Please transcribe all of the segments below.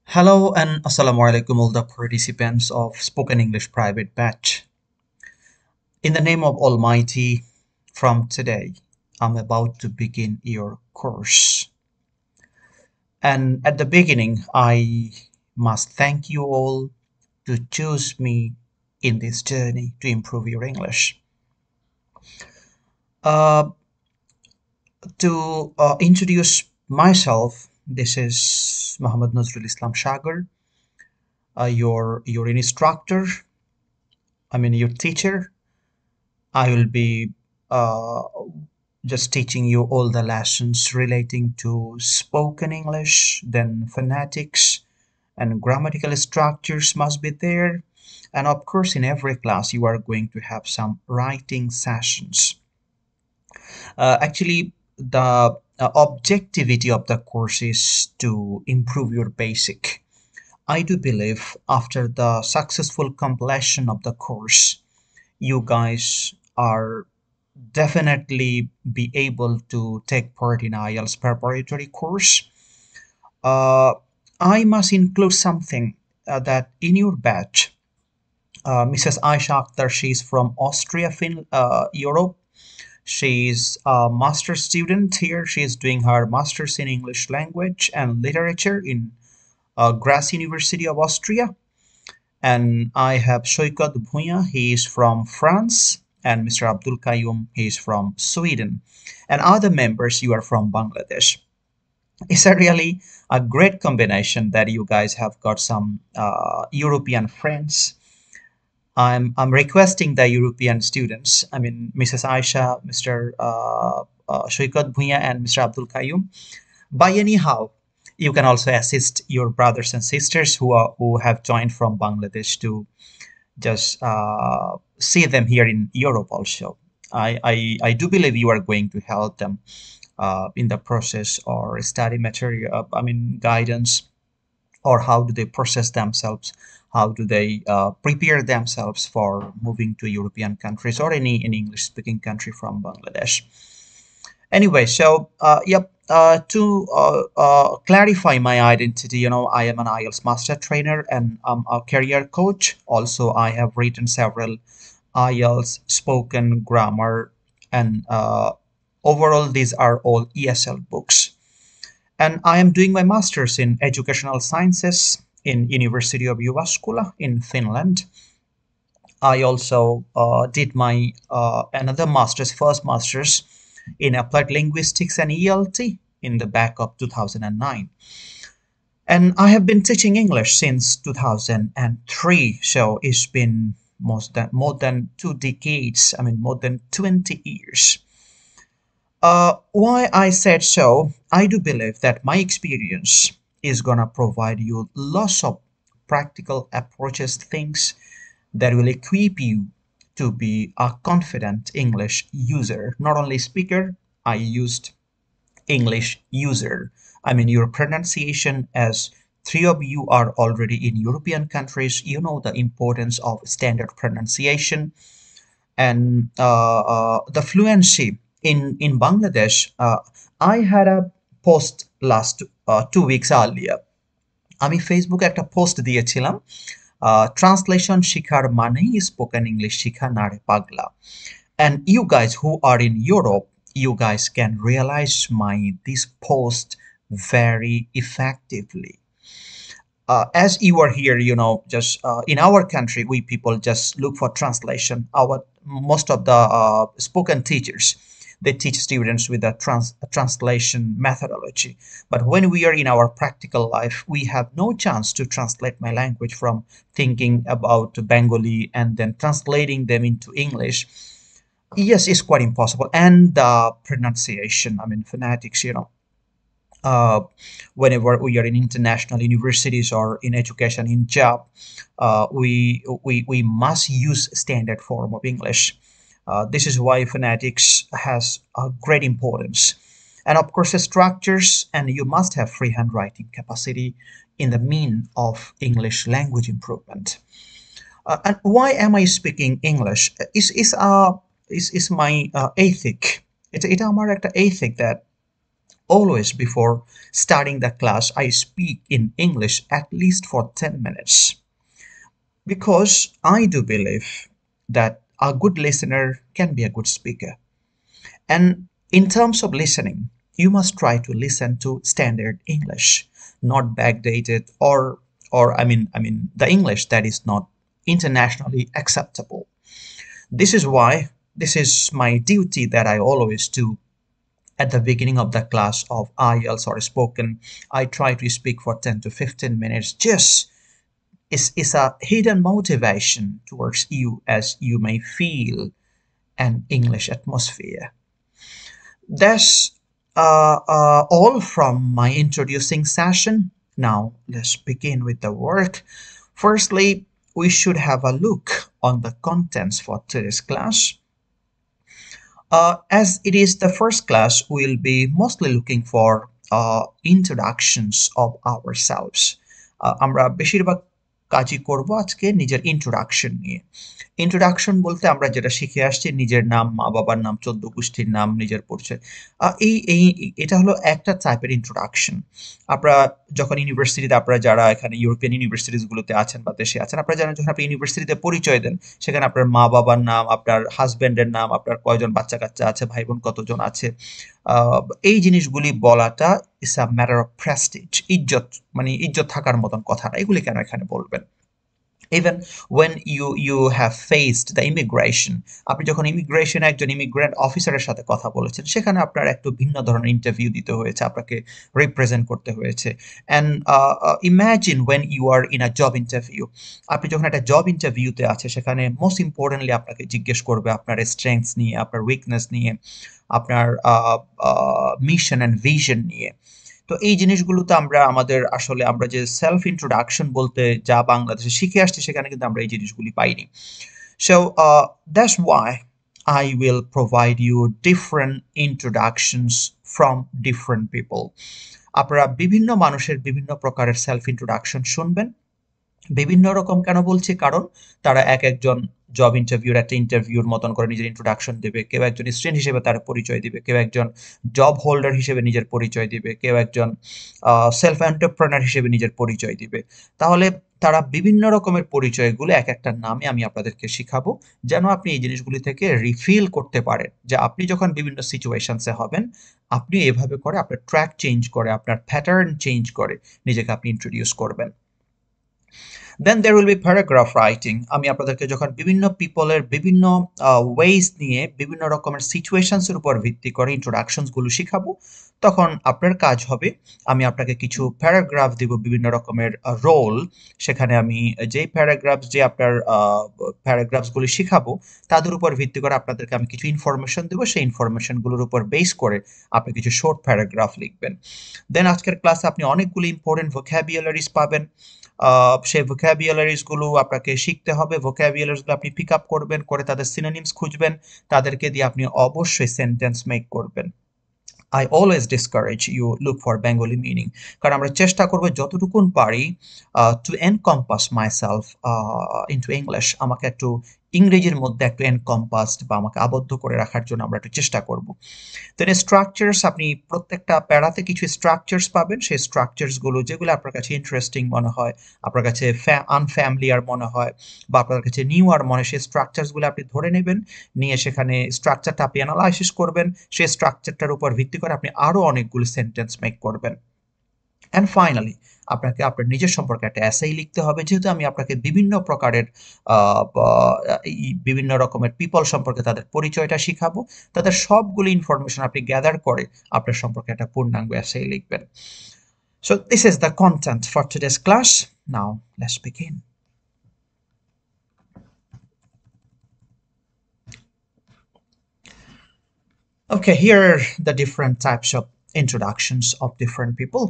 Hello and Assalamu alaikum all the participants of Spoken English Private Batch. In the name of Almighty, from today, I'm about to begin your course. And at the beginning, I must thank you all to choose me in this journey to improve your English. Uh, to introduce myself, this is Muhammad Nazrul Islam Shagar, your instructor, your teacher. I will be uh, just teaching you all the lessons relating to spoken English, then phonetics and grammatical structures must be there. And of course, in every class, you are going to have some writing sessions. Actually, the objectivity of the course is to improve your basic. I do believe after the successful completion of the course, you guys are definitely be able to take part in IELTS preparatory course. Uh, I must include something that in your batch, Mrs. Aisha Akhtar, she's from Austria, Europe. She's a master student here. She's doing her master's in English language and literature in Graz University of Austria. And I have Shoikat Bhuya, he is from France, and Mr. Abdul Qayyum, he is from Sweden. And other members, you are from Bangladesh. It's a really a great combination that you guys have got some European friends. I'm requesting the European students, Mrs. Aisha, Mr. Shoikat Bhuya, and Mr. Abdul Qayyum. By anyhow, you can also assist your brothers and sisters who have joined from Bangladesh to just see them here in Europe also. I do believe you are going to help them in the process or study material, guidance, or how do they process themselves, how do they prepare themselves for moving to European countries or any English speaking country from Bangladesh. Anyway, so yep, to clarify my identity, I am an IELTS master trainer and I'm a career coach. Also, I have written several IELTS spoken grammar, and overall, these are all ESL books. And I am doing my master's in educational sciences in University of Jyväskylä in Finland. I also did my another master's, first master's in applied linguistics and ELT in the back of 2009. And I have been teaching English since 2003, so it's been more than 2 decades. More than 20 years. Why I said so? I do believe that my experience is gonna provide you lots of practical approaches, things that will equip you to be a confident English user, not only speaker. I used English user. Your pronunciation, as three of you are already in European countries, you know the importance of standard pronunciation and the fluency in Bangladesh. I had a post last 2 weeks earlier. আমি ফেসবুকে একটা post দিয়েছিলাম, translation শিখার মানেই spoken English শিখা না রে পাগলা. And you guys who are in Europe, you guys can realize my this post very effectively. As you are here, just in our country, we people just look for translation. Our most of the spoken teachers, they teach students with a translation methodology. But when we are in our practical life, we have no chance to translate my language from thinking about Bengali and then translating them into English. Yes, it's quite impossible. And the pronunciation, phonetics, uh, whenever we are in international universities or in education in job, we must use standard form of English. This is why phonetics has a great importance, and of course the structures, and you must have free handwriting capacity in the mean of English language improvement. And why am I speaking English? Is my ethic. It's আমার একটা ethic that always before starting the class, I speak in English at least for 10 minutes because I do believe that a good listener can be a good speaker. And in terms of listening, you must try to listen to standard English, not backdated or the English that is not internationally acceptable. This is why this is my duty that I always do at the beginning of the class of IELTS or spoken. I try to speak for 10 to 15 minutes. Just is a hidden motivation towards you as you may feel an English atmosphere. That's all from my introducing session. Now let's begin with the work. Firstly, we should have a look on the contents for today's class. As it is the first class, we'll be mostly looking for introductions of ourselves. আমরা বেশিরভাগ কাজই করব আজকে নিজের introduction নিয়ে। Introduction বলতে আমরা যেটা শিখে আসছি নিজের নাম, মা বাবার নাম, চোদ্দ গোষ্ঠীর নাম, নিজের পরিচয়। এই এই এটা হলো একটা টাইপের ইন্ট্রোডাকশন। আপনারা যখন ইউনিভার্সিটিতে আপনারা যারা এখানে ইউরোপিয়ান ইউনিভার্সিটিসগুলোতে আছেন বা দেশে আছেন, আপনারা জানেন যখন আপনি ইউনিভার্সিটিতে পরিচয় দেন সেখানে আপনার মা বাবার নাম, আপনার হাজব্যান্ডের নাম, আপনার কয়জন বাচ্চা কাচ্চা আছে, ভাই বোন কতজন আছে, এই জিনিসগুলি বলাটা ইস আ ম্যাটার অফ প্রেস্টিজ, ইজ্জত, মানে ইজ্জত থাকার মতন কথা না। এগুলি কেন এখানে বলবেন? Even when you have faced the immigration, আপনি যখন ইমিগ্রেশনে একজন ইমিগ্রেন্ট অফিসারের সাথে কথা বলেছেন সেখানে আপনার একটু ভিন্ন ধরনের ইন্টারভিউ দিতে হয়েছে, আপনাকে রিপ্রেজেন্ট করতে হয়েছে। And imagine when you are in a job interview, আপনি যখন একটা জব ইন্টারভিউতে আছে সেখানে মোস্ট ইম্পর্টেন্টলি আপনাকে জিজ্ঞেস করবে আপনার স্ট্রেংথস নিয়ে, আপনার উইকনেস নিয়ে, আপনার মিশন অ্যান্ড ভিশন নিয়ে। তো এই জিনিসগুলোতে আমরা যে সেলফ ইন্ট্রোডাকশন বলতে যা বাংলাদেশে শিখে আসছি সেখানে কিন্তু আমরা এই জিনিসগুলি পাইনি। So that's why I will provide you different introductions from different people. আপনারা বিভিন্ন মানুষের বিভিন্ন প্রকারের সেলফ ইন্ট্রোডাকশন শুনবেন। বিভিন্ন রকম কেন বলছি? কারণ তারা এক একজন জব ইন্টারভিউর একটা ইন্টারভিউর মতন করে নিজের ইন্ট্রোডাকশন দেবে। কেউ একজন স্টুডেন্ট হিসেবে তার পরিচয় দিবে, কেউ একজন জব হোল্ডার হিসেবে নিজের পরিচয় দিবে, কেউ একজন সেলফ এন্টারপ্রেনার হিসেবে নিজের পরিচয় দিবে। তাহলে তারা বিভিন্ন রকমের পরিচয়গুলো এক একটা নামে আমি আপনাদেরকে শিখাবো, যেন আপনি এই জিনিসগুলি থেকে রিফিল করতে পারেন যে আপনি যখন বিভিন্ন সিচুয়েশনসে হবেন আপনি এভাবে করে আপনার ট্র্যাক চেঞ্জ করে, আপনার প্যাটার্ন চেঞ্জ করে নিজেকে আপনি ইন্ট্রোডিউস করবেন। Then there will be paragraph writing. আমি আপনাদেরকে যখন বিভিন্ন পিপলের বিভিন্ন ওয়েজ নিয়ে বিভিন্ন রকমের সিচুয়েশনসের উপর ভিত্তি করে ইন্ট্রোডাকশনসগুলো শিখাবো, তখন আপনার কাজ হবে আমি আপনাকে কিছু প্যারাগ্রাফ দিব, বিভিন্ন রকমের রোল। সেখানে আমি যেই আপনার প্যারাগ্রাফসগুলি শিখাবো তাদের উপর ভিত্তি করে আপনাদেরকে আমি কিছু ইনফরমেশন দেবো, সেই ইনফরমেশনগুলোর উপর বেস করে আপনি কিছু শর্ট প্যারাগ্রাফ লিখবেন। দেন আজকের ক্লাসে আপনি অনেকগুলো ইম্পর্টেন্ট ভোক্যাবুলারিজ পাবেন। সেই ভোক্যাবুলারিজগুলো আপনাকে শিখতে হবে। ভোক্যাবুলারিজগুলো আপনি পিক আপ করবেন, করে তাদের সিনোনিমস খুঁজবেন, তাদেরকে দিয়ে আপনি অবশ্যই সেন্টেন্স মেক করবেন। I always discourage you look for Bengali meaning, কারণ আমরা চেষ্টা করব যতটুকুন পারি to encompass myself into English, আমাকে একটু ইংরেজির মধ্যে একটু এনকম্পাসড বা আমাকে আবদ্ধ করে রাখার জন্য আমরা একটু চেষ্টা করব। তো স্ট্রাকচার্স, আপনি প্রত্যেকটা প্যারাতে কিছু স্ট্রাকচার্স পাবেন। সেই স্ট্রাকচার্সগুলো যেগুলো আপনার কাছে ইন্টারেস্টিং মনে হয়, আপনার কাছে আনফ্যামিলিয়ার মনে হয় বা আপনার কাছে নিউ আর মনে হয়, সেই স্ট্রাকচার্সগুলো আপনি ধরে নেবেন, নিয়ে সেখানে স্ট্রাকচারটা আপনি অ্যানালাইসিস করবেন। সেই স্ট্রাকচারটার উপর ভিত্তি করে আপনি আরও অনেকগুলো সেন্টেন্স মেক করবেন। অ্যান্ড ফাইনালি আপনাকে আপনার নিজের সম্পর্কে একটা অ্যাসাই লিখতে হবে। যেহেতু আমি আপনাকে বিভিন্ন প্রকারের বিভিন্ন রকমের পিপল সম্পর্কে তাদের পরিচয়টা শিখাবো, তাদের সবগুলো ইনফরমেশন আপনি গ্যাদার করে আপনার সম্পর্কে একটা পূর্ণাঙ্গ অ্যাসাই লিখবেন। So this is the content for today's class. Now let's begin. Okay, here are the different types of introductions of different people.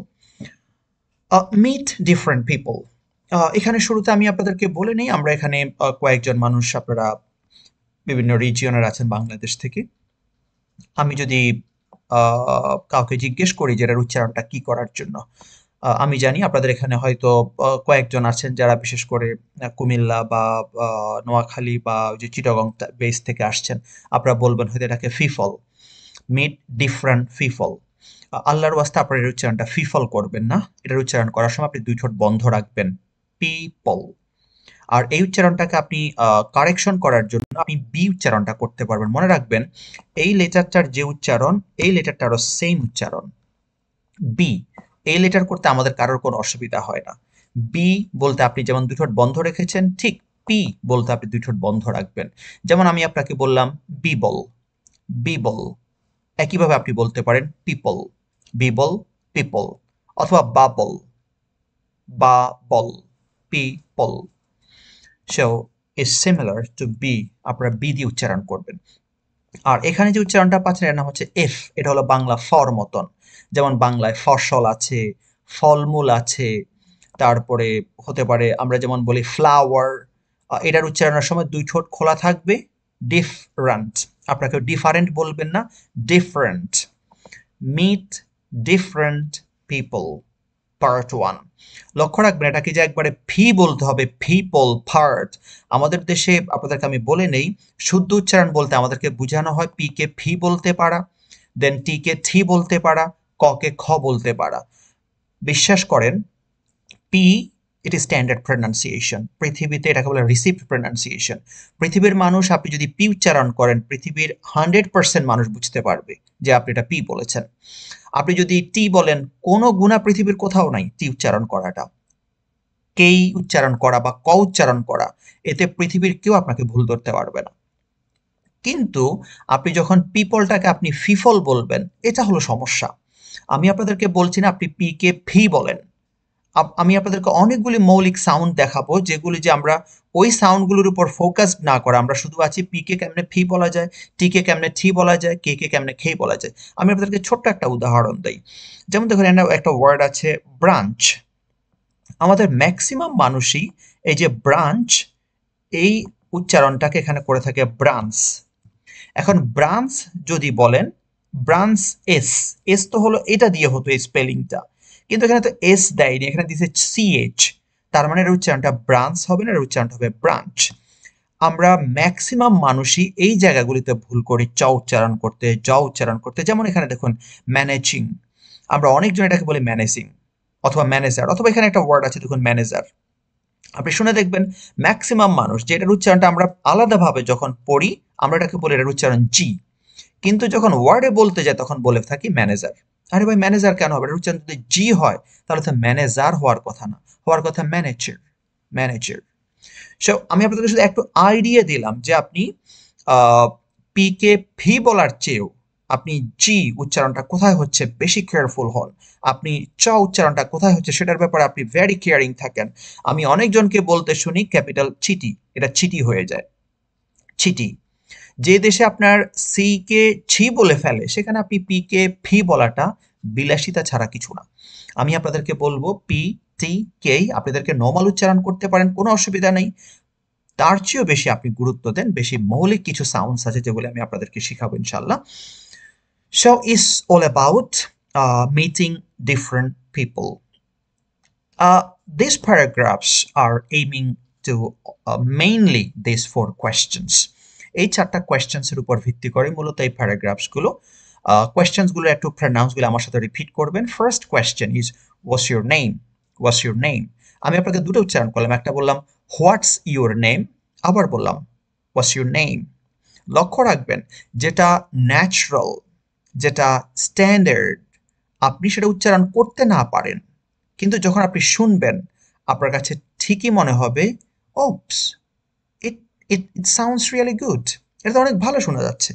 Meet different people. এখানে শুরুতে আমি আপনাদেরকে বলে নিই, আমরা এখানে কয়েকজন মানুষ, আপনারা বিভিন্ন রিজিয়নের আছেন বাংলাদেশ থেকে। আমি যদি কাউকে জিজ্ঞেস করি যে এটার উচ্চারণটা কি করার জন্য, আমি জানি আপনাদের এখানে হয়তো কয়েকজন আছেন যারা বিশেষ করে কুমিল্লা বা নোয়াখালী বা যে চিটাগং বেস থেকে আসছেন। আপনারা বলবেন হয়তো এটাকে ফিফল, মিট ডিফারেন্ট পিপল। আল্লাহর ওয়াস্তে আপনার এর উচ্চারণটা ফিফল করবেন না। এটার উচ্চারণ করার সময় আপনি দুই ঠোঁট বন্ধ রাখবেন। পিপল। আর এই উচ্চারণটাকে আপনি কারেকশন করার জন্য আপনি বি উচ্চারণটা করতে পারবেন। মনে রাখবেন এই লেটারটার যে উচ্চারণ, এই লেটারটারও সেম উচ্চারণ বি। এই লেটার করতে আমাদের কারোর কোনো অসুবিধা হয় না। বি বলতে আপনি যেমন দুই ঠোঁট বন্ধ রেখেছেন, ঠিক পি বলতে আপনি দুই ঠোঁট বন্ধ রাখবেন। যেমন আমি আপনাকে বললাম বিবল, বিবল। একইভাবে আপনি বলতে পারেন পিপল, বিবল, পিপল, অথবা bubble, bubble, people. So is similar to B. আপনারা বি দিয়ে উচ্চারণ করবেন। আর এখানে যে উচ্চারণটা পাচ্ছেন এর নাম হচ্ছে এফ। এটা হলো বাংলা ফর মতন। যেমন বাংলায় ফসল আছে, ফলমূল আছে, তারপরে হতে পারে আমরা যেমন বলি ফ্লাওয়ার। এটার উচ্চারণের সময় দুই ঠোঁট খোলা থাকবে। ডিফারেন্ট, আপনাকে ডিফারেন্ট বলবেন না, different. Meet different people, part one. লক্ষ্য রাখবেন এটাকে যে একবারে ফি বলতে হবে, পিপল পার্ট। আমাদের দেশে আপনাদেরকে আমি বলে নেই, শুদ্ধ উচ্চারণ বলতে আমাদেরকে বোঝানো হয় পি কে ফি বলতে পারা, দেন টি কে থি বলতে পারা, ক কে খ বলতে পারা। বিশ্বাস করেন P it is standard pronunciation. পৃথিবীতে এটাকে বলে রিসিভড প্রনাউন্সিয়েশন। পৃথিবীর মানুষ আপনি যদি পি উচ্চারণ করেন, পৃথিবীর 100% মানুষ বুঝতে পারবে যে আপনি এটা পি বলেছেন। আপনি যদি টি বলেন, কোনো গুণা পৃথিবীর কোথাও নাই টি উচ্চারণ করাটা। কেই উচ্চারণ করা বা ক উচ্চারণ করা, এতে পৃথিবীর কেউ আপনাকে ভুল ধরতে পারবে না। কিন্তু আপনি যখন পিপলটাকে আপনি ফিফল বলবেন, এটা হলো সমস্যা। আমি আপনাদেরকে বলছি না আপনি পি কে ফি বলেন। আমি আপনাদেরকে অনেকগুলি মৌলিক সাউন্ড দেখাবো যেগুলি যে আমরা ওই সাউন্ডগুলোর উপর ফোকাস না করে আমরা শুধু আছি পি কে কেমনে ফি বলা যায়, টি কে কেমনে থি বলা যায়, কে কে কেমনে খেই বলা যায়। আমি আপনাদেরকে ছোট্ট একটা উদাহরণ দেই। যেমন দেখুন একটা ওয়ার্ড আছে ব্রাঞ্চ। আমাদের ম্যাক্সিমাম মানুষই এই যে ব্রাঞ্চ, এই উচ্চারণটাকে এখানে করে থাকে ব্রাঞ্চ। এখন ব্রাঞ্চ যদি বলেন, ব্রাঞ্চ এস, এস তো হলো এটা দিয়ে হতো এই স্পেলিংটা, কিন্তু এখানে তো এস দেয়নি, এখানে দিয়েছে সিএইচ। তার মানে এর উচ্চারণটা ব্রাঞ্চ হবে না, এর উচ্চারণটা হবে ব্রাঞ্চ। আমরা ম্যাক্সিমাম মানুষই এই জায়গাগুলিতে ভুল করি চ উচ্চারণ করতে, জ উচ্চারণ করতে। যেমন এখানে দেখুন ম্যানেজিং, আমরা অনেকজন এটাকে বলি ম্যানেজিং অথবা ম্যানেজার, অথবা এখানে একটা ওয়ার্ড আছে দেখুন ম্যানেজার। আপনি শুনে দেখবেন ম্যাক্সিমাম মানুষ যে এটার উচ্চারণটা আমরা আলাদাভাবে যখন পড়ি, আমরা এটাকে বলি এটার উচ্চারণ জি, কিন্তু যখন ওয়ার্ডে বলতে যায় তখন বলে থাকি ম্যানেজার। আরে ভাই ম্যানেজার কেন হবে? এটার উচ্চারণ যদি জি হয় তাহলে তো ম্যানেজার হওয়ার কথা না, হওয়ার কথা ম্যানেজার, ম্যানেজার। সো আমি আপনাদের শুধু একটু আইডিয়া দিলাম যে আপনি পি কে ভি বলার চেয়েও আপনি জি উচ্চারণটা কোথায় হচ্ছে বেশি কেয়ারফুল হন। আপনি চ উচ্চারণটা কোথায় হচ্ছে সেটার ব্যাপারে আপনি ভেরি কেয়ারিং থাকেন। আমি অনেকজনকে বলতে শুনি ক্যাপিটাল চিটি, এটা চিটি হয়ে যায়, চিটি। যে দেশে আপনার সি কে ছি বলে ফেলে সেখানে আপনি পি কে ফি বলাটা বিলাসিতা ছাড়া কিছু না। আমি আপনাদেরকে বলবো পি টি কে আপনাদেরকে নর্মাল উচ্চারণ করতে পারেন, কোনো অসুবিধা নেই। তার চেয়েও বেশি আপনি গুরুত্ব দেন বেশি মৌলিক কিছু সাউন্ডস আছে যেগুলো আমি আপনাদেরকে শিখাবো ইনশাল্লাহ। So is all about meeting different people. These paragraphs are aiming to mainly these four questions. এই চারটা কোয়েশ্চেন্সের উপর ভিত্তি করে মূলত এই প্যারাগ্রাফসগুলো। কোয়েশ্চেন্সগুলো একটু প্রনাউন্সগুলো আমার সাথে রিপিট করবেন। First question is what's your name, what's your name. আমি আপনাকে দুটো উচ্চারণ করলাম, একটা বললাম হোয়াটস ইউর নেম, আবার বললাম হোয়াটস ইউর নেম। লক্ষ্য রাখবেন যেটা ন্যাচারাল, যেটা স্ট্যান্ডার্ড, আপনি সেটা উচ্চারণ করতে না পারেন, কিন্তু যখন আপনি শুনবেন আপনার কাছে ঠিকই মনে হবে ওপস, ইট ইট ইট সাউন্ডস রিয়েলি গুড, এটা তো অনেক ভালো শোনা যাচ্ছে।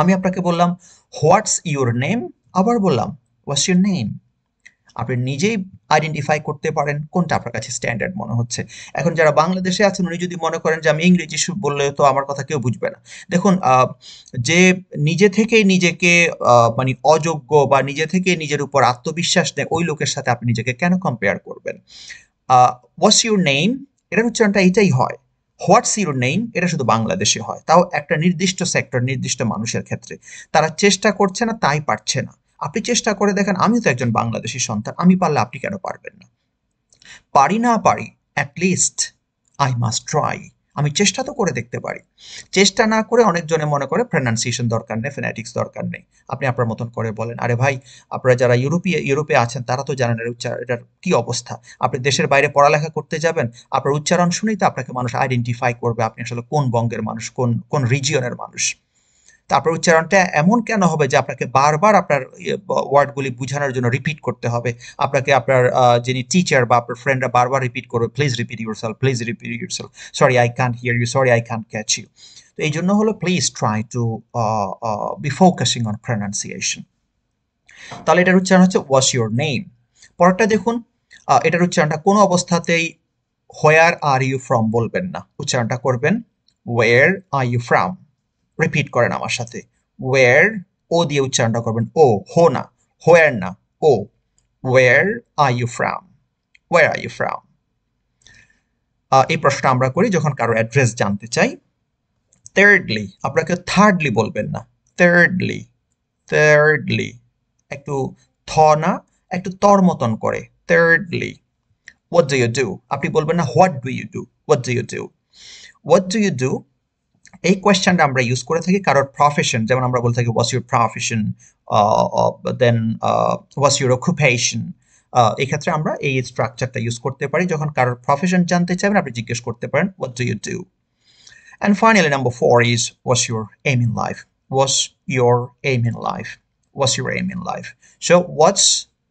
আমি আপনাকে বললাম হোয়াটস ইউর নেম, আবার বললাম হোয়াটস ইউর নেম। আপনি নিজেই আইডেন্টিফাই করতে পারেন কোনটা আপনার কাছে স্ট্যান্ডার্ড মনে হচ্ছে। এখন যারা বাংলাদেশে আছেন উনি যদি মনে করেন যে আমি ইংরেজি বললে তো আমার কথা কেউ বুঝবে না। দেখুন যে নিজে থেকেই নিজেকে মানে অযোগ্য বা নিজে থেকে নিজের উপর আত্মবিশ্বাস নেয় ওই লোকের সাথে আপনি নিজেকে কেন কম্পেয়ার করবেন? হোয়াটস ইউর নেম এটার উচ্চারণটা এটাই হয়। হোয়াটস ইউর নেম এটা শুধু বাংলাদেশে হয়, তাও একটা নির্দিষ্ট সেক্টর, নির্দিষ্ট মানুষের ক্ষেত্রে। তারা চেষ্টা করছে না তাই পারছে না। আপনি চেষ্টা করে দেখেন, আমিও তো একজন বাংলাদেশী সন্তান, আমি পারলে আপনি কেন পারবেন না? পারি না পারি, at least I must try. আমি চেষ্টা তো করে দেখতে পারি। চেষ্টা না করে অনেকজনে মনে করে প্রনাউন্সিয়েশন দরকার নেই, ফোনেটিক্স দরকার নেই। আপনি আপনার মতন করে বলেন, আরে ভাই আপনারা যারা ইউরোপে আছেন তারা তো জানেন এটার কি অবস্থা। আপনি দেশের বাইরে পড়ালেখা করতে যাবেন, আপনার উচ্চারণ শুনেই তো আপনাকে মানুষ আইডেন্টিফাই করবে আপনি আসলে কোন বঙ্গের মানুষ, কোন রিজিয়নের মানুষ। তারপর উচ্চারণটা এমন কেন হবে যে আপনাকে বারবার আপনার ওয়ার্ডগুলি বোঝানোর জন্য রিপিট করতে হবে, আপনাকে আপনার যিনি টিচার বা আপনার ফ্রেন্ডরা বারবার রিপিট করবে, please repeat yourself, please repeat yourself, sorry I can't hear you, sorry I can't catch you. তো এই জন্য হলো please try to be focusing on pronunciation. তাহলে এটার উচ্চারণ হচ্ছে ওয়াটস ইউর নেম। পরেরটা দেখুন, এটার উচ্চারণটা কোনো অবস্থাতেই হোয়ার আর ইউ ফ্রম বলবেন না, উচ্চারণটা করবেন ওয়ের আর ইউ ফ্রম। রিপিট করেন আমার সাথে, ওয়ের, ও দিয়ে উচ্চারণটা করবেন, ও, হো না, হোয়ার না, ও, where are you from, where are you from. এই প্রশ্নটা আমরা করি যখন কারো অ্যাড্রেস জানতে চাই। থার্ডলি, আপনাকে থার্ডলি বলবেন না, থার্ডলি, থার্ডলি, একটু থ না, একটু তর মতন করে, thirdly. What do you do, আপনি বলবেন না what do you do, what do you do, what do you do. এই কোয়েশ্চেনটা আমরা ইউজ করে থাকি কারোর প্রফেশন, যেমন আমরা বলে থাকি what's your profession, then what's your occupation. এক্ষেত্রে আমরা এই স্ট্রাকচারটা ইউজ করতে পারি। যখন কারোর প্রফেশন জানতে চাইবেন আপনি জিজ্ঞেস করতে পারেন what do you do. And finally, number 4 is what's your aim in life? What's your aim in life? What's your aim in life? So what's,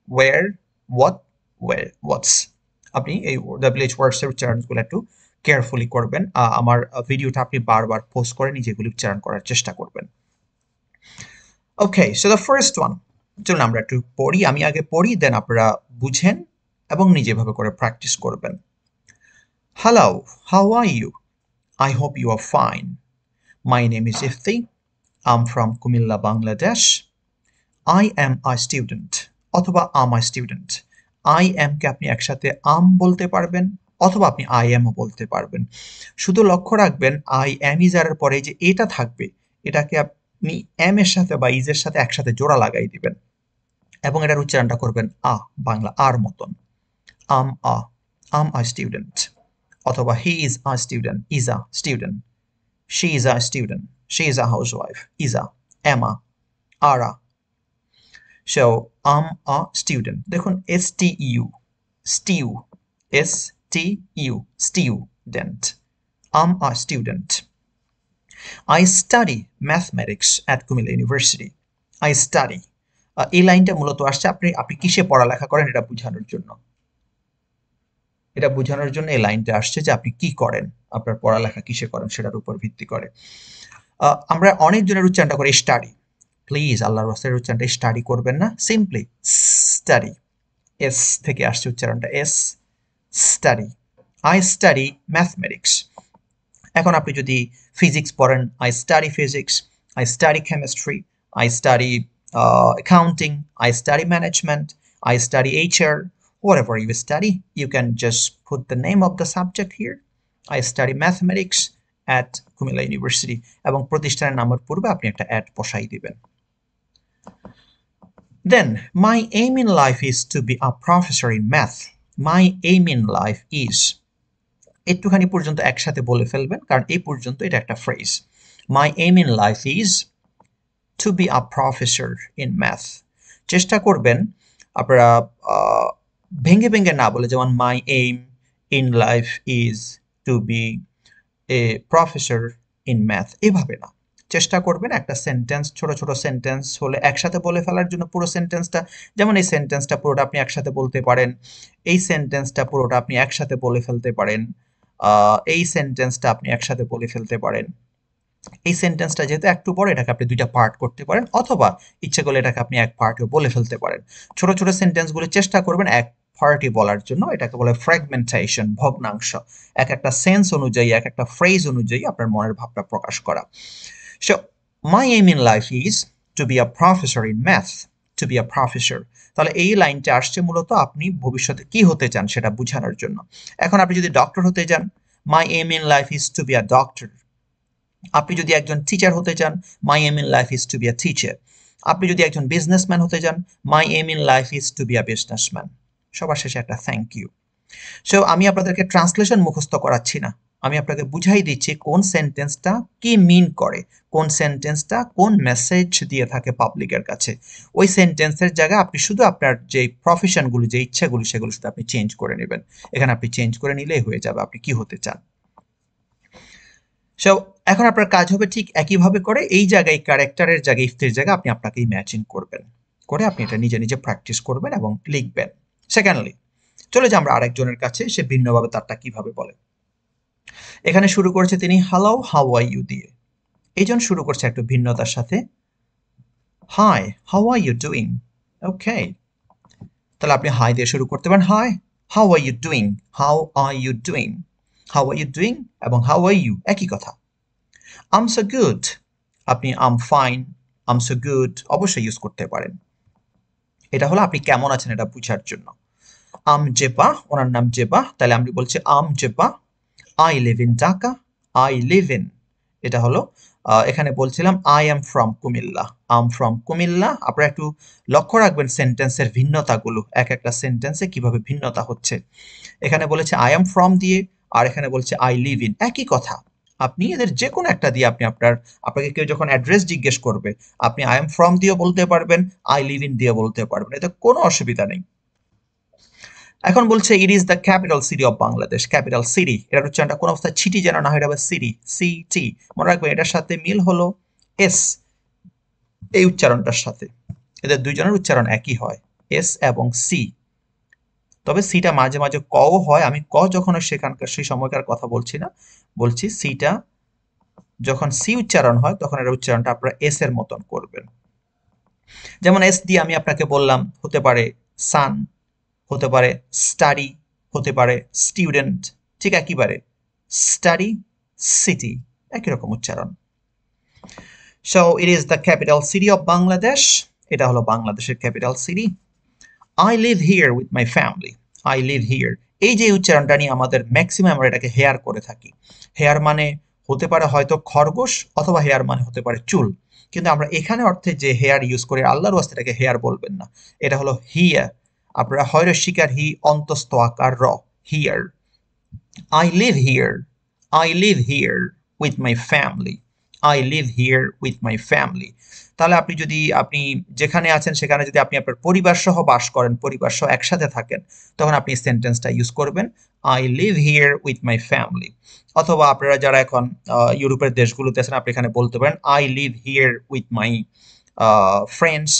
where, what, where, what's. আপনি এই WH words এর উচ্চারণগুলো একটু carefully করবেন। আমার ভিডিওটা আপনি বারবার post করে নিজেগুলি উচ্চারণ করার চেষ্টা করবেন। ওকে, সো দ্য ফার্স্ট ওয়ান, চলুন আমরা একটু পড়ি। আমি আগে পড়ি, দেন আপনারা বুঝেন এবং নিজেভাবে করে প্র্যাকটিস করবেন। Hello, how are you? I hope you are fine. My name is Ifti. I'm from Kumilla, Bangladesh. I am a student. অথবা am a student. I am কে আপনি একসাথে am বলতে পারবেন অথবা আপনি I am ও বলতে পারবেন। শুধু লক্ষ্য রাখবেন I am is এর পরে যে এটা থাকবে, এটাকে আপনি am এর সাথে বা is এর সাথে একসাথে জোড়া লাগাই দিবেন এবং এটার উচ্চারণটা করবেন বাংলা আর মতন। am a student. অথবা he is a student, is a student. She is a student. She is a housewife. Is a, Emma, Ara. So, I'm a student. দেখুন STU, stew, STU, student. I'm a student. I study mathematics at Kumilla University. I study. এই লাইনটা মূলত আসছে আপনি কিসে পড়ালেখা করেন এটা বোঝানোর জন্য। এটা বোঝানোর জন্য এই লাইনটা আসছে যে আপনি কি করেন, আপনার পড়ালেখা কিসে করেন সেটার উপর ভিত্তি করে। আমরা অনেকজনের উচ্চারণটা করে স্টাডি, প্লিজ আল্লাহর রাস্তার উচ্চারণটা স্টাডি করবেন না, সিম্পলি স্টাডি, এস থেকে আসছে উচ্চারণটা, S, study. I study mathematics. এখন আপনি যদি ফিজিক্স পড়েন, I study physics, I study chemistry, I study accounting, I study management, I study HR, whatever you study, you can just put the name of the subject here. I study mathematics at Kumilla University এবং প্রতিষ্ঠানের নামের পূর্বে আপনি একটা add বসাই দিবেন। Then my aim in life is to be a professor in math. My aim in life is, একটুখানি পর্যন্ত একসাথে বলে ফেলবেন কারণ এই পর্যন্ত এটা একটা phrase. My aim in life is to be a professor in math. চেষ্টা করবেন আপনারা ভেঙে ভেঙে না বলে, যেমন my aim in life is to be a professor in math, এভাবে না। চেষ্টা করবেন একটা সেন্টেন্স, ছোট ছোট সেন্টেন্স হলে একসাথে বলে ফেলার জন্য পুরো সেন্টেন্সটা, যেমন এই সেন্টেন্সটা পুরোটা আপনি একসাথে বলতে পারেন, এই সেন্টেন্সটা পুরোটা আপনি একসাথে বলে ফেলতে পারেন, এই সেন্টেন্সটা আপনি একসাথে বলে ফেলতে পারেন। এই সেন্টেন্সটা যেহেতু একটু বড়, এটাকে আপনি দুইটা পার্ট করতে পারেন অথবা ইচ্ছে করলে এটাকে আপনি এক পার্টেও বলে ফেলতে পারেন। ছোট ছোট সেন্টেন্সগুলো চেষ্টা করবেন এক পার্টি বলার জন্য, এটাকে বলে ফ্র্যাগমেন্টেশন, ভগ্নাংশ। এক একটা সেন্স অনুযায়ী, এক একটা ফ্রেজ অনুযায়ী আপনার মনের ভাবটা প্রকাশ করা। So my aim in life is to be a professor in math, to be a professor. তাহলে এই লাইনটা আসছে মূলত আপনি ভবিষ্যতে কি হতে চান সেটা বোঝানোর জন্য। এখন আপনি যদি ডক্টর হতে চান, my aim in life is to be a doctor. আপনি যদি একজন টিচার হতে চান, my aim in life is to be a teacher. আপনি যদি একজন বিজনেসম্যান হতে চান, my aim in life is to be a businessman. সবার শেষে একটা থ্যাংক ইউ। সো আমি আপনাদেরকে ট্রান্সলেশন মুখস্থ করাচ্ছি না, আমি আপনাকে বুঝাই দিচ্ছি কোন সেন্টেন্সটা কি মিন করে, কোন সেন্টেন্সটা কোন মেসেজ দিয়ে থাকে পাবলিকের কাছে। ওই সেন্টেন্সের জায়গায় আপনি শুধু আপনার যে প্রফেশনগুলো, যে ইচ্ছাগুলো, সেগুলো শুধু আপনি চেঞ্জ করে নেবেন। এখানে আপনি চেঞ্জ করে নিলেই হয়ে যাবে আপনি কি হতে চান। সো এখন আপনার কাজ হবে ঠিক একইভাবে করে এই জায়গায় ক্যারেক্টারের জায়গায় ইফতের জায়গায় আপনি আপনাকে ইম্যাজিন করবেন, করে আপনি এটা নিজে নিজে প্র্যাকটিস করবেন এবং লিখবেন। সেকেন্ডলি চলে যাই আমরা আরেকজনের কাছে, সে ভিন্নভাবে তারটা কিভাবে বলে। এখানে শুরু করেছে তিনি হ্যালো হাউ আর ইউ দিয়ে। এইজন শুরু করছে একটু ভিন্নতার সাথে, hi how are you doing. Okay, তাহলে আপনি হাই দিয়ে শুরু করতে পারেন, hi how are you doing, how are you doing, how are you doing এবং হাউ আর ইউ একই কথা। আম সো গুড, আপনি I'm fine, I'm so good অবশ্যই ইউজ করতে পারেন। এটা হলো আপনি কেমন আছেন এটা বোঝার জন্য। আম জেপা, ওনার নাম জেপা, তাহলে আমি বলছি I'm Zeba, I live in Dhaka, I live in, এটা হলো এখানে বলছিলাম I am from Comilla, I'm from Comilla. আপনারা একটু লক্ষ্য রাখবেন সেন্টেন্সের ভিন্নতাগুলো, এক একটা সেন্টেন্সে কিভাবে ভিন্নতা হচ্ছে। এখানে বলেছে আই এম ফ্রম দিয়ে, আর এখানে বলছে আই লিভ ইন, একই কথা। আপনি এদের যে কোনো একটা দিয়ে আপনি আপনাকে কেউ যখন অ্যাড্রেস জিজ্ঞেস করবে, আপনি আই এম ফ্রম দিয়েও বলতে পারবেন, আই লিভ ইন দিয়ে বলতে পারবেন, এতে কোনো অসুবিধা নেই। এখন বলছে it is the capital city of Bangladesh, capital city, এটার উচ্চারণটা কোন অবস্থায় ছিটি যেন না হয়, এটা হবে সিটি, সিটি। মনে রাখবেন এটার সাথে মিল হলো এস, এই উচ্চারণটার সাথে এদের দুইজনের উচ্চারণ একই হয়, এস এবং সি। তবে সিটা মাঝে মাঝে কও হয়, আমি ক যখন সেখানকার সেই সময়কার কথা বলছি না, বলছি সিটা যখন সি উচ্চারণ হয় তখন এর উচ্চারণটা আপনারা এস এর মতন করবেন। যেমন এস দিয়ে আমি আপনাকে বললাম হতে পারে সান, হতে পারে স্টাডি, হতে পারে স্টুডেন্ট, ঠিক একইবারে স্টাডি সিটি, একই রকম উচ্চারণ। So it is the capital city of Bangladesh, এটা হলো বাংলাদেশের capital city. I live here with my family, I live here, এই যে উচ্চারণটা নিয়ে আমাদের ম্যাক্সিমাম আমরা এটাকে হেয়ার করে থাকি। হেয়ার মানে হতে পারে হয়তো খরগোশ, অথবা হেয়ার মানে হতে পারে চুল, কিন্তু আমরা এখানে অর্থে যে হেয়ার ইউজ করি আল্লাহর ওয়াস্তে এটাকে হেয়ার বলবেন না, এটা হলো হিয়া। আপনারা হয় শিকার হি অন্তস্থ আকার র, here. I live here, I live here with my family, I live here with my family. তাহলে আপনি যদি আপনি যেখানে আছেন সেখানে যদি আপনি আপনার পরিবার সহ বাস করেন, পরিবার সহ একসাথে থাকেন, তখন আপনি সেন্টেন্সটা ইউজ করবেন I live here with my family. অথবা আপনারা যারা এখন ইউরোপের দেশগুলোতে আছেন আপনি এখানে বলতে পারেন I live here with my friends,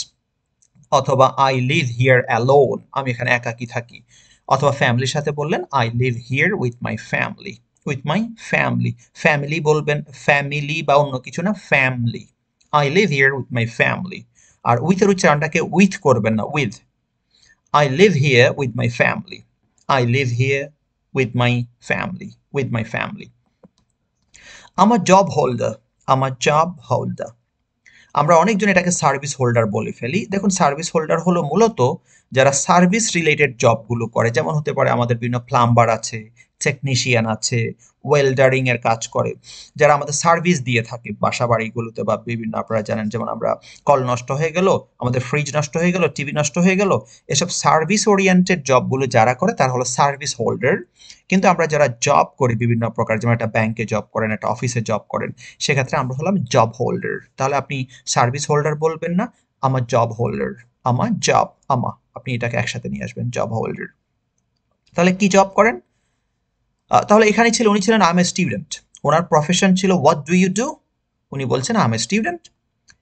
অথবা আই লিভ হিয়ার অ্যালোন, আমি এখানে একাকী থাকি। অথবা ফ্যামিলির সাথে বললেন I live here with my family, with my family. Family বলবেন, ফ্যামিলি বা অন্য কিছু না, family. I live here with my family. আর উইথের উচ্চারণটাকে উইথ করবেন না, with. I live here with my family, I live here with my family, with my family. আমার জব হোল্ডার, আমার জব হোল্ডার, আমরা অনেকজন এটাকে সার্ভিস হোল্ডার বলে ফেলি। দেখুন সার্ভিস হোল্ডার হলো মূলত যারা সার্ভিস রিলেটেড জবগুলো করে, যেমন হতে পারে আমাদের বিভিন্ন প্লাম্বার আছে, টেকনিশিয়ান আছে, ওয়েল্ডারিং এর কাজ করে, যারা আমাদের সার্ভিস দিয়ে থাকে বাসা বাড়িগুলোতে বা বিভিন্ন, আপনারা জানেন যেমন আমরা কল নষ্ট হয়ে গেল, আমাদের ফ্রিজ নষ্ট হয়ে গেল, টিভি নষ্ট হয়ে গেল, এসব সার্ভিস ওরিয়েন্টেড জবগুলো যারা করে তারা হলো সার্ভিস হোল্ডার। কিন্তু আমরা যারা জব করি বিভিন্ন প্রকার, যেমন একটা ব্যাংকে জব করেন, একটা অফিসে জব করেন, সেক্ষেত্রে আমরা হলাম জব হোল্ডার। তাহলে আপনি সার্ভিস হোল্ডার বলবেন না, আমার জব হোল্ডার, আমার জব, আপনি এটাকে একসাথে নিয়ে আসবেন, জব হোল্ডার। তাহলে কি জব করেন? তাহলে এখানে ছিল উনি ছিলেন I M a student, owner profession ছিল হোয়াট ডু ইউ ডু, উনি বলছেন আই এম এ স্টুডেন্ট।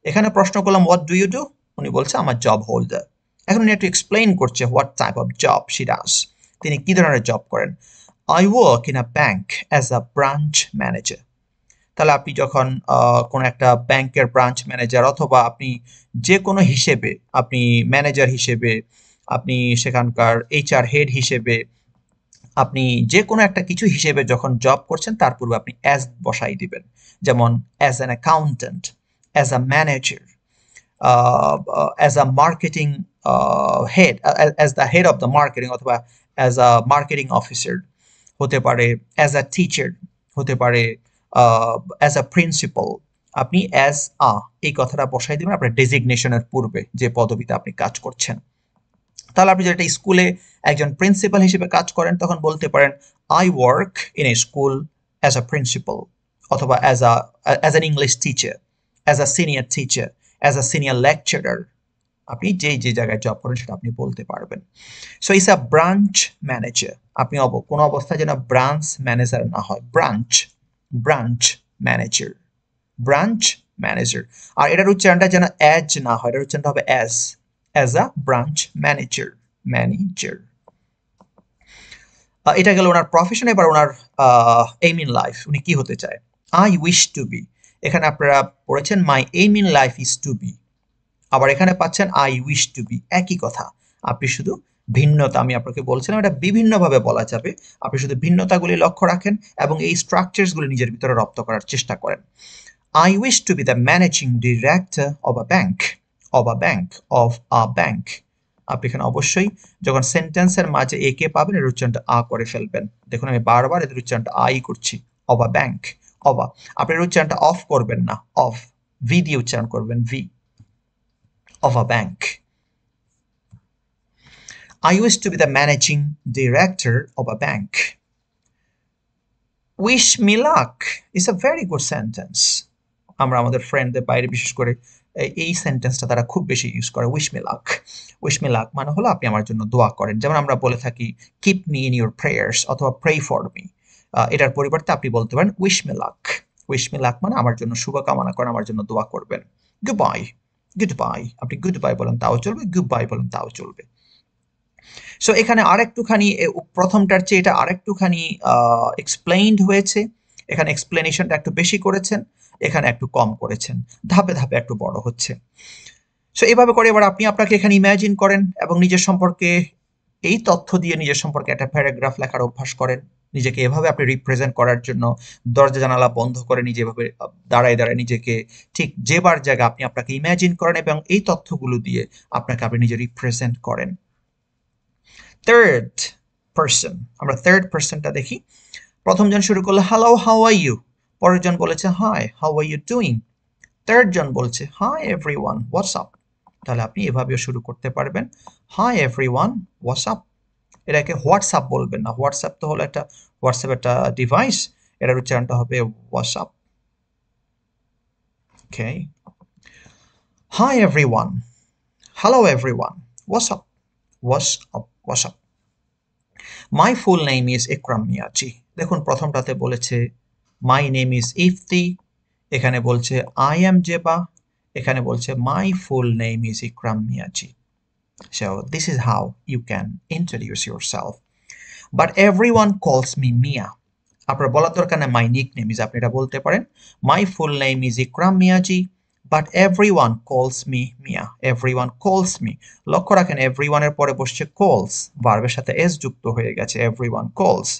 এখানে প্রশ্ন করলাম হোয়াট ডু ইউ ডু, উনি বলছে আমার জব হোল্ডার। এখন উনি একটু এক্সপ্লেইন করছে what type of job she does, তিনি কি ধরনের জব করেন। I work in a bank as a branch manager. তাহলে আপনি যখন কোনো একটা ব্যাংকের ব্রাঞ্চ ম্যানেজার, অথবা আপনি যে কোনো হিসেবে, আপনি ম্যানেজার হিসেবে, আপনি সেখানকার এইচআর হেড হিসেবে, আপনি যে কোনো একটা কিছু হিসেবে যখন জব করছেন তার পূর্বে আপনি অ্যাজ বসাই দিবেন। যেমন as an accountant, as a manager, as a marketing head, as the head of the marketing, অথবা অ্যাজ আ মার্কেটিং অফিসার, হতে পারে অ্যাজ আ টিচার, হতে পারে অ্যাজ আ প্রিন্সিপাল। আপনি অ্যাজ আ এই কথাটা বসাই দিবেন আপনার ডেজিগনেশনের পূর্বে যে পদবিতে আপনি কাজ করছেন। তাহলে আপনি যেটা স্কুলে একজন প্রিন্সিপাল হিসেবে কাজ করেন তখন বলতে পারেন I work in a school as a principal, অথবা as an English teacher, as a senior teacher, as a senior lecturer. আপনি যে জায়গায় জব করেন সেটা আপনি বলতে পারবেন। So is a branch manager. আপনি কোনো অবস্থায় যেন ব্রাঞ্চ ম্যানেজার না হয়, ব্রাঞ্চ ম্যানেজার, ব্রাঞ্চ ম্যানেজার। আর এটার উচ্চারণটা যেন অ্যাজ না হয়, এটার উচ্চারণটা হবে অ্যাজ আ ব্রাঞ্চ ম্যানেজার। এটা গেল ওনার প্রফেশন। এবার ওনার এইম ইন লাইফ, উনি কি হতে চায়। আই উইশ টু বি, এখানে আপনারা পড়েছেন my aim in life is to be, আবার এখানে পাচ্ছেন আই উইশ টু বি, একই কথা। আপনি শুধু ভিন্নতা, আমি আপনাকে বলছিলাম এটা বিভিন্নভাবে বলা যাবে, আপনি শুধু ভিন্নতাগুলি লক্ষ্য রাখেন এবং এই স্ট্রাকচারসগুলি নিজের ভিতরে রপ্ত করার চেষ্টা করেন। I wish to B the managing director of a bank, আপনি এখানে অবশ্যই যখন সেন্টেন্সের মাঝে এ কে পাবেন এর উচ্চারণটা আ করে ফেলবেন। দেখুন আমি বারবার এদের উচ্চারণটা আই করছি, অফ আ ব্যাংক, আপনি এর উচ্চারণটা অফ করবেন না, অফ, ভি দিয়ে উচ্চারণ করবেন, V, of a bank. I used to be the managing director of a bank. Wish me luck is a very good sentence. আমরা আমাদের ফ্রেন্ডদের বাইরে বিশেষ করে এই সেন্টেন্সটা তারা খুব বেশি ইউজ করে, wish me luck. Wish me luck মানে হলো আপনি আমার জন্য দোয়া করেন, যেমন আমরা বলে থাকি keep me in your prayers অথবা প্রে ফর মি। এটার পরিবর্তে আপনি বলতে পারেন wish me luck. Wish me luck মানে আমার জন্য শুভকামনা করেন, আমার জন্য দোয়া করবেন। গুড বাই, আপনি গুড বাই বলেন তাও চলবে, গুড বাই বলেন তাও চলবে। সো এখানে আরেকটুখানি প্রথমটার চেয়ে এটা আরেকটুখানি এক্সপ্লেইনড হয়েছে, এখানে এক্সপ্লেনেশনটা একটু বেশি করেছেন, এখানে একটু কম করেছেন, ধাপে ধাপে একটু বড় হচ্ছে। সো এইভাবে করে এবার আপনি আপনাকে এখানে ইমাজিন করেন এবং নিজের সম্পর্কে এই তথ্য দিয়ে নিজের সম্পর্কে একটা প্যারাগ্রাফ লেখার অভ্যাস করেন। নিজেকে এভাবে আপনি রিপ্রেজেন্ট করার জন্য দরজা জানালা বন্ধ করে নিজে এভাবে দাঁড়ায় নিজেকে ঠিক যেবার জায়গা আপনি আপনাকে ইমাজিন করেন এবং এই তথ্যগুলো দিয়ে আপনি নিজে রিপ্রেজেন্ট করেন। থার্ড পারসন, আমরা থার্ড পারসনটা দেখি। প্রথম জন শুরু করলো হ্যালো হাউ আর ইউ, পরের জন বলেছে hi how are you doing, third জন বলছে হাই এভরিওয়ান হোয়াটস আপ। তাহলে আপনি এভাবেও শুরু করতে পারবেন, হাই এভরিওয়ান হোয়াটস আপ। এটাকে হোয়াটসঅ্যাপ বলবেন না, হোয়াটসঅ্যাপ তো হলো একটা হোয়াটসঅ্যাপ একটা ডিভাইস, এটার উচ্চারণটা হবে WhatsApp. Okay, hi everyone, hello everyone, WhatsApp, WhatsApp. My full name is Ikram Miazi. দেখুন প্রথমটাতে বলেছে মাই নেম ইজ ইফতি, এখানে বলছে আই এম জেবা, এখানে বলছে my full name is Ikram Miazi. So this is how you can introduce yourself. But everyone calls me Mia. আপনার বলার দরকার নেই মাই নিক নেম ইজ, আপনি এটা বলতে পারেন my full name is Ikram Miazi but everyone calls me Mia. Everyone calls me, লক্ষ্য রাখেন এভরিওয়ানের পরে বসছে কলস, ভার্বের সাথে এস যুক্ত হয়ে গেছে, এভরিওয়ান কলস।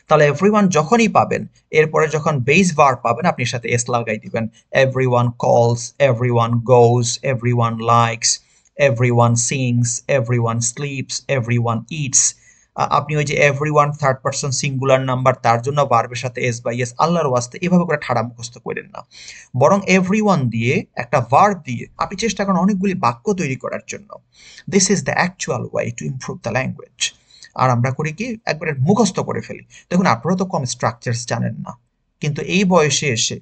তাহলে এভরিওয়ান যখনই পাবেন এরপরে যখন বেস ভার্ব পাবেন আপনি সাথে এস লাগাই দিবেন, everyone calls, everyone goes, everyone likes, everyone sings, everyone sleeps, everyone eats. আপনি ওই যে everyone third person singular number, তার জন্য ভার্বের সাথে এস বাই এস, আল্লাহর ওয়াস্তে এভাবে করে ঠাড়া মুখস্থ করেন না, বরং এভরিওয়ান দিয়ে একটা ভার্ব দিয়ে আপনি চেষ্টা করেন অনেকগুলি বাক্য তৈরি করার জন্য। This is the actual way to improve the language. আর আমরা করি কি একবারে মুখস্থ করে ফেলি। দেখুন আপনারা তো কম স্ট্রাকচারস জানেন না, কিন্তু এই বয়সে এসে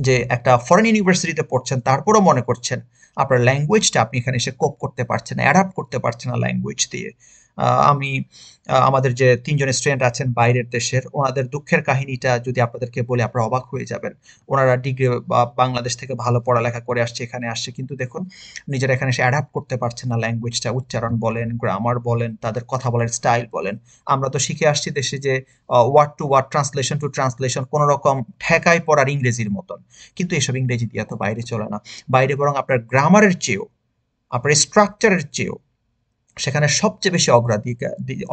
যে একটা ফরেন ইউনিভার্সিটিতে পড়ছেন তারপরও মনে করছেন আপনার ল্যাঙ্গুয়েজটা আপনি এখানে এসে কোপ করতে পারছেন না, অ্যাডাপ্ট করতে পারছেন না ল্যাঙ্গুয়েজ দিয়ে। আমি আমাদের যে তিনজন স্টুডেন্ট আছেন বাইরের দেশের, ওনাদের দুঃখের কাহিনীটা যদি আপনাদেরকে বলে আপনারা অবাক হয়ে যাবেন। ওনারা ডিগ্রি বা বাংলাদেশ থেকে ভালো পড়ালেখা করে আসছে, এখানে আসছে, কিন্তু দেখুন নিজেরা এখানে এসে অ্যাডাপ্ট করতে পারছেন না ল্যাঙ্গুয়েজটা, উচ্চারণ বলেন, গ্রামার বলেন, তাদের কথা বলার স্টাইল বলেন। আমরা তো শিখে আসছি দেশে যে word to word, translation to translation, কোনো রকম ঠেকায় পড়ার ইংরেজির মতন, কিন্তু এসব ইংরেজি দিয়ে তো বাইরে চলে না। বাইরে বরং আপনার গ্রামারের চেয়েও, আপনার স্ট্রাকচারের চেয়েও সেখানে সবচেয়ে বেশি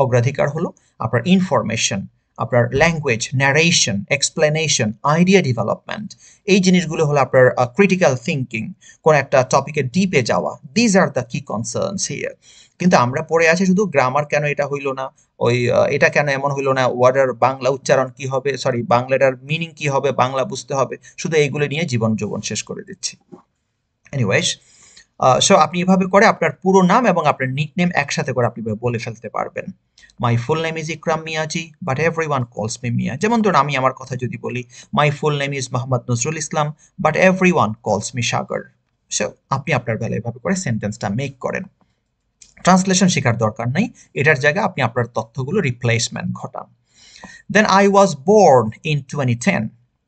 অগ্রাধিকার হলো আপনার ইনফরমেশন, আপনার language, narration, explanation, idea development. এই জিনিসগুলো হলো আপনার ক্রিটিক্যাল থিঙ্কিং, কোন একটা টপিকের ডিপে যাওয়া। দিজ আর দ্য কি কনসার্নস হিয়ার। কিন্তু আমরা পড়ে আছি শুধু গ্রামার কেন এটা হইলো না, ওই এটা কেন এমন হইলো না, ওয়ার্ডের বাংলা উচ্চারণ কি হবে, সরি বাংলাটার মিনিং কি হবে, বাংলা বুঝতে হবে, শুধু এইগুলো নিয়ে জীবন যৌবন শেষ করে দিচ্ছি। এনিওয়েজ, সো আপনি এভাবে করে আপনার পুরো নাম এবং আপনার নিকনেম একসাথে করে আপনি বলে ফেলতে পারবেন। My full name is Ikram Miazi but everyone calls me Mia. যেমন ধরুন আমি আমার কথা যদি বলি, my full name is Mohammad Nazrul Islam but everyone calls me Sagar. So আপনি আপনার বেলায় এভাবে করে সেন্টেন্সটা মেক করেন। ট্রান্সলেশন শেখার দরকার নেই, এটার জায়গায় আপনি আপনার তথ্যগুলো রিপ্লেসমেন্ট ঘটান। Then I was born in 2010।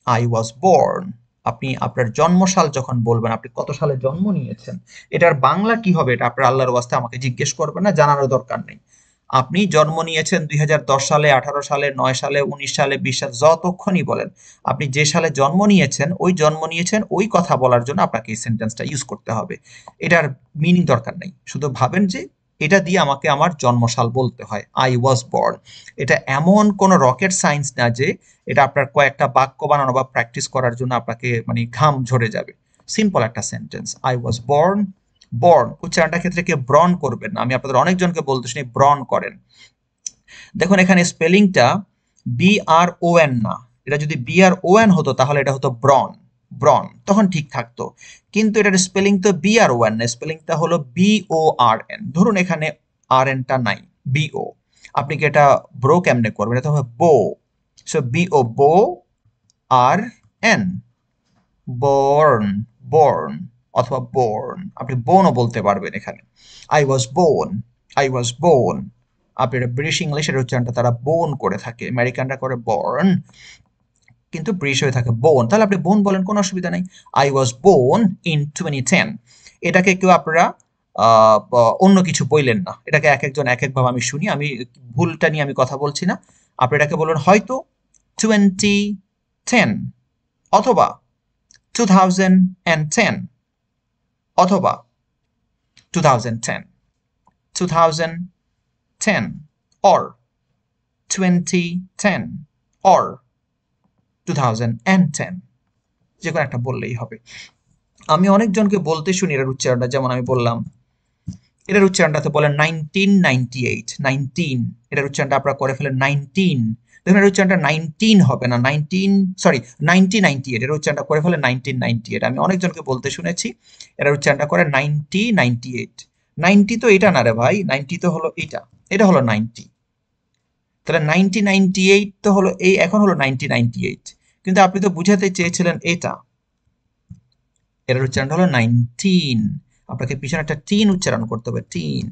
I was born, আপনি আপনার জন্মসাল যখন বলবেন, আপনি কত সালে জন্ম নিয়েছেন, এটার বাংলা কি হবে এটা আপনার আল্লাহর ওয়াস্তে আমাকে জিজ্ঞেস করবেন না, জানারও দরকার নেই। আপনি জন্ম নিয়েছেন 2010 সালে, 18 সালে, 9 সালে, 19 সালে, 20 সালে, যতক্ষণই বলেন, আপনি যে সালে জন্ম নিয়েছেন ওই কথা বলার জন্য আপনাকে এই সেন্টেন্সটা ইউজ করতে হবে। এটার মিনিং দরকার নেই, শুধু ভাবেন যে এটা দিয়ে আমাকে আমার জন্মসাল বলতে হয়, আই ওয়াজ বর্ন। এটা এমন কোনো রকেট সায়েন্স না যে এটা আপনার কয়েকটা বাক্য বানানো বা প্র্যাকটিস করার জন্য আপনাকে মানে ঘাম ঝরে যাবে। সিম্পল একটা sentence, I was born. Born উচ্চারণটার ক্ষেত্রে কেউ ব্রন করবেন না, আমি আপনাদের অনেকজনকে বলতে শুনি ব্রন করেন। দেখুন এখানে স্পেলিংটা BRON না, এটা যদি BRON হতো তাহলে এটা হতো ব্রন, ব্রন, তখন ঠিক থাকতো। কিন্তু এটার স্পেলিং তো BRON না, স্পেলিংটা হলো BORN। ধরুন এখানে RN-টা নাই, BO। আপনি কি এটা ব্রো কেমনে করবেন? এটা হবে বো। সো BO, বো, RN, বর্ন, বর্ন, অথবা বোর্ন। আপনি বোনও বলতে পারবেন এখানে। আই ওয়াজ বোন, আই ওয়াজ বোন। আপনি এটা ব্রিটিশ ইংলিশের উচ্চারণটা তারা বোন করে থাকে, আমেরিকানরা করে বর্ন, কিন্তু ব্রিটিশ হয়ে থাকে বোন। তাহলে আপনি বোন বলেন, কোনো অসুবিধা নেই। আই ওয়াজ বোন ইন 2010। এটাকে কেউ আপনারা অন্য কিছু বললেন না, এটাকে এক একজন এক একভাবে আমি শুনি, আমি ভুলটা নিয়ে আমি কথা বলছি না। আপনি এটাকে বলবেন হয়তো 2010, অথবা 2010, অথবা 2010, 2010, or 2010, or 2010, যে কোনো একটা বললেই হবে। আমি অনেকজনকে বলতে শুনি এটার উচ্চারণটা, যেমন আমি বললাম এটার উচ্চারণটাতে বলেন 1998, 19, এটার উচ্চারণটা আপনারা করে ফেলেন 19। দেখুন এর উচ্চারণটা 19 হবে না, 1998, এর উচ্চারণটা করে ফেলেন 1998। আমি অনেকজনকে বলতে শুনেছি এটার উচ্চারণটা করে 1998। 90 তো এটা না রে ভাই, 90 তো হলো এটা, এটা হলো 90। তাহলে 1998 তো হলো এই, এখন হলো 1998, কিন্তু আপনি তো বুঝাতে চেয়েছিলেন এটা, এটার উচ্চারণটা হলো 19। আপনাকে পিছনে একটা টিন উচ্চারণ করতে হবে, টিন,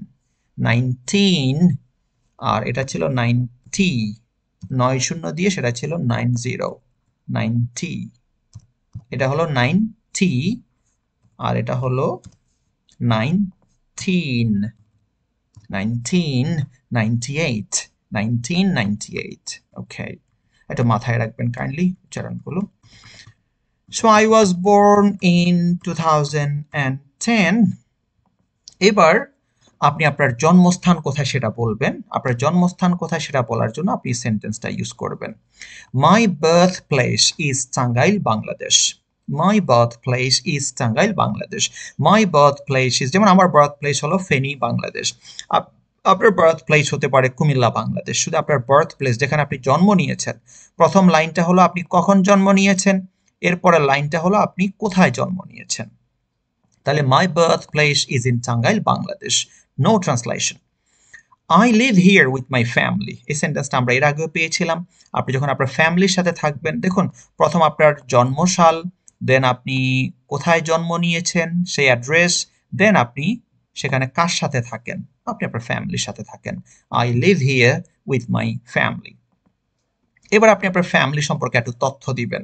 19। আর এটা ছিল 90, 9 দিয়ে সেটা ছিল 90, 90। এটা হলো 90 আর এটা হলো 19, 1998, 1998। ওকে, এটা মাথায় রাখবেন kindly উচ্চারণগুলো। So I was born in 2010. এবার আপনি আপনার জন্মস্থান কোথায় সেটা বলবেন। আপনার জন্মস্থান কোথায় সেটা বলার জন্য আপনি সেন্টেন্সটা ইউজ করবেন। মাই birth place is Tangail, Bangladesh. My birth place is Tangail, Bangladesh. My birth place is, যেমন আমার বার্থ প্লেস হলো ফেনী, বাংলাদেশ। আপনার বার্থ প্লেস হতে পারে কুমিল্লা, বাংলাদেশ। শুধু আপনার বার্থ প্লেস, যেখানে আপনি জন্ম নিয়েছেন, প্রথম লাইনটা হলো আপনি কখন জন্ম নিয়েছেন, এরপরের লাইনটা হলো আপনি কোথায় জন্ম নিয়েছেন। তাহলে my birth place is in Tangail, Bangladesh. No translation. I live here with my family, এই সেন্টেন্সটা আমরা এর আগেও পেয়েছিলাম। আপনি যখন আপনার ফ্যামিলির সাথে থাকবেন, দেখুন প্রথম আপনার জন্মসাল, দেন আপনি কোথায় জন্ম নিয়েছেন সেই অ্যাড্রেস, দেন আপনি সেখানে কার সাথে থাকেন, আপনি আপনার ফ্যামিলির সাথে থাকেন। I live here with my family. এবার আপনি আপনার ফ্যামিলি সম্পর্কে একটু তথ্য দিবেন।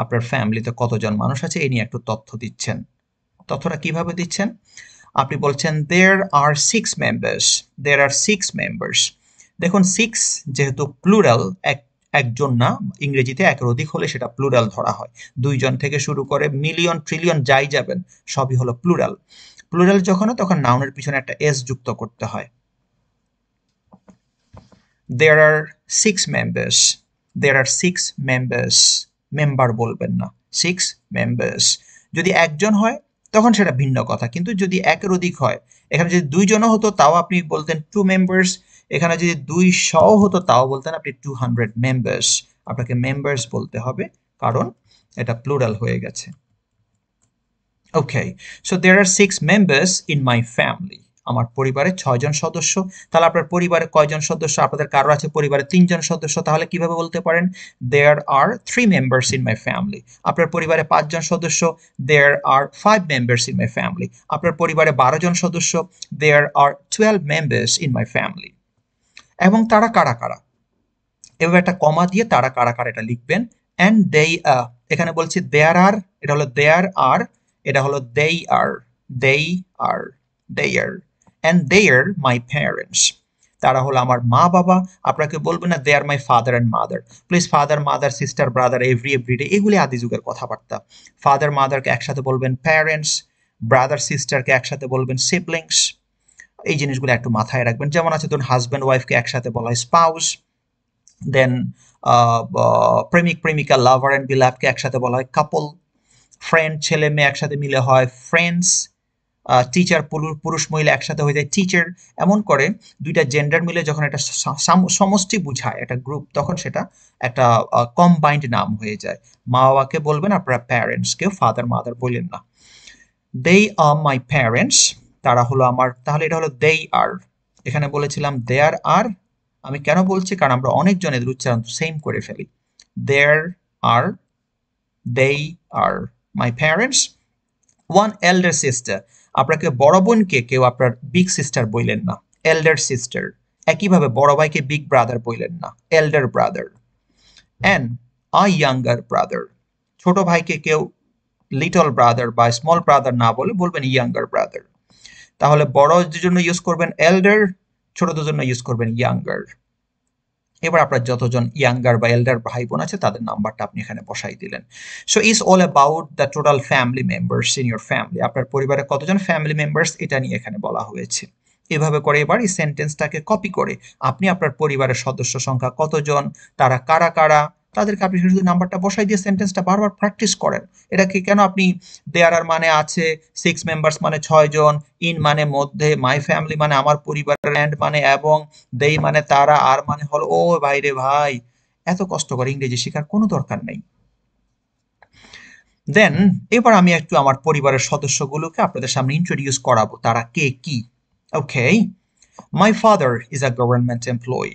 আপনার ফ্যামিলিতে কতজন মানুষ আছে এই নিয়ে একটু তথ্য দিচ্ছেন। তথ্যটা কিভাবে দিচ্ছেন? আপনি বলছেন there are 6 members, there are 6 members। দেখুন 6 যেহেতু প্লুরাল, একজন না, ইংরেজিতে একের অধিক হলে সেটা প্লুরাল ধরা হয়। 2 জন থেকে শুরু করে মিলিয়ন, ট্রিলিয়ন যাই যাবেন সবই হলো প্লুরাল। প্লুরাল যখন হয় তখন নাউনের পিছনে একটা এস যুক্ত করতে হয়। there are 6 members, there are 6 members, member বলবেন না, 6 members। যদি একজন হয় তখন সেটা ভিন্ন কথা, কিন্তু যদি একের অধিক হয়, এখানে যদি 2 জনও হতো তাও আপনি বলতেন 2 members, এখানে যদি 200 হতো তাও বলতেন আপনি 200 members। আপনাকে members বলতে হবে, কারণ এটা প্লুরাল হয়ে গেছে। Okay, so there are 6 members in my family. আমার পরিবারে 6 জন সদস্য। তাহলে আপনার পরিবারে কয়জন সদস্য? আপনাদের কারো আছে পরিবারে 3 জন সদস্য, তাহলে কিভাবে বলতে পারেন? There are 3 members in my family. আপনার পরিবারে 5 জন সদস্য, there are 5 members in my family. আপনার পরিবারে 12 জন সদস্য, there are 12 members in my family. এবং তারা কারা কারা? এভাবে একটা কমা দিয়ে তারা কারা কারা এটা লিখবেন। and they এখানে বলছি there are, এটা হলো there are, এটা হলো they are, they are, they are, and they are my parents. তারা হলো আমার মা বাবা। আপনাকে বলবেন না they are my father and mother, please father mother sister brother everyday এগুলি আদি যুগের কথাবার্তা। ফাদার মাদারকে একসাথে বলবেন প্যারেন্টস, ব্রাদার সিস্টারকে একসাথে বলবেন সিবলিংস। এই জিনিসগুলো একটু মাথায় রাখবেন। যেমন আছে ধরুন হাজব্যান্ড ওয়াইফকে একসাথে বলা হয় স্পাউস, দেন প্রেমিক প্রেমিকা লাভার অ্যান্ড বিলাভকে একসাথে বলা হয় কাপল, ফ্রেন্ড ছেলে মেয়ে একসাথে মিলে হয় ফ্রেন্ডস, টিচার পুরুষ মহিলা একসাথে হয়ে যায় টিচার। এমন করে দুইটা জেন্ডার মিলে যখন একটা সমষ্টি বুঝায় একটা গ্রুপ, তখন সেটা একটা কম্বাইন্ড নাম হয়ে যায়। মা বাবাকে বলবেন আপনারা প্যারেন্টস, কেউ ফাদার মাদার বললেন না। they are my parents, তারা হলো আমার, তাহলে এটা হলো they are। এখানে বলেছিলাম there are, আমি কেন বলছি কারণ আমরা অনেকজন এদের উচ্চারণ সেম করে ফেলি। there are, they are my parents. one elder sister, আপনাকে বড় বোনকে কেউ আপনার বিগ সিস্টার বললেন না, elder sister। একইভাবে বড় ভাইকে বিগ ব্রাদার বললেন না, elder brother. and a younger brother, ছোট ভাইকে কেউ লিটল ব্রাদার বা স্মল ব্রাদার না বলে বলবেন ইয়াঙ্গার ব্রাদার। তাহলে বড়দের জন্য ইউজ করবেন এল্ডার, ছোটদের জন্য ইউজ করবেন ইয়াঙ্গার। এবার আপনার যতজন ইয়াঙ্গার বা এল্ডার ভাই বোন আছে তাদের নাম্বারটা আপনি এখানে বসাই দিলেন। So is all about the total family members in your family. আপনার পরিবারে কতজন ফ্যামিলি মেম্বার্স এটা নিয়ে এখানে বলা হয়েছে। এভাবে করে এবার এই সেন্টেন্সটাকে কপি করে আপনি আপনার পরিবারের সদস্য সংখ্যা কতজন, তারা কারা কারা, তাদেরকে আপনি শুধু নাম্বারটা বসাই দিয়ে সেন্টেন্সটা বারবার প্র্যাকটিস করেন। এটাকে কেন আপনি দেয়ার আর মানে আছে, 6 মেম্বার্স মানে 6 জন, ইন মানে মধ্যে, মাই ফ্যামিলি মানে আমার পরিবার, অ্যান্ড মানে এবং, দেই মানে তারা, আর মানে হলো ও ভাই রে ভাই, এত কষ্ট করে ইংরেজি শেখার কোনো দরকার নেই। দেন এবার আমি একটু আমার পরিবারের সদস্যগুলোকে আপনাদের সামনে ইন্ট্রোডিউস করাবো, তারা কে কি। Okay, my father is a government employee.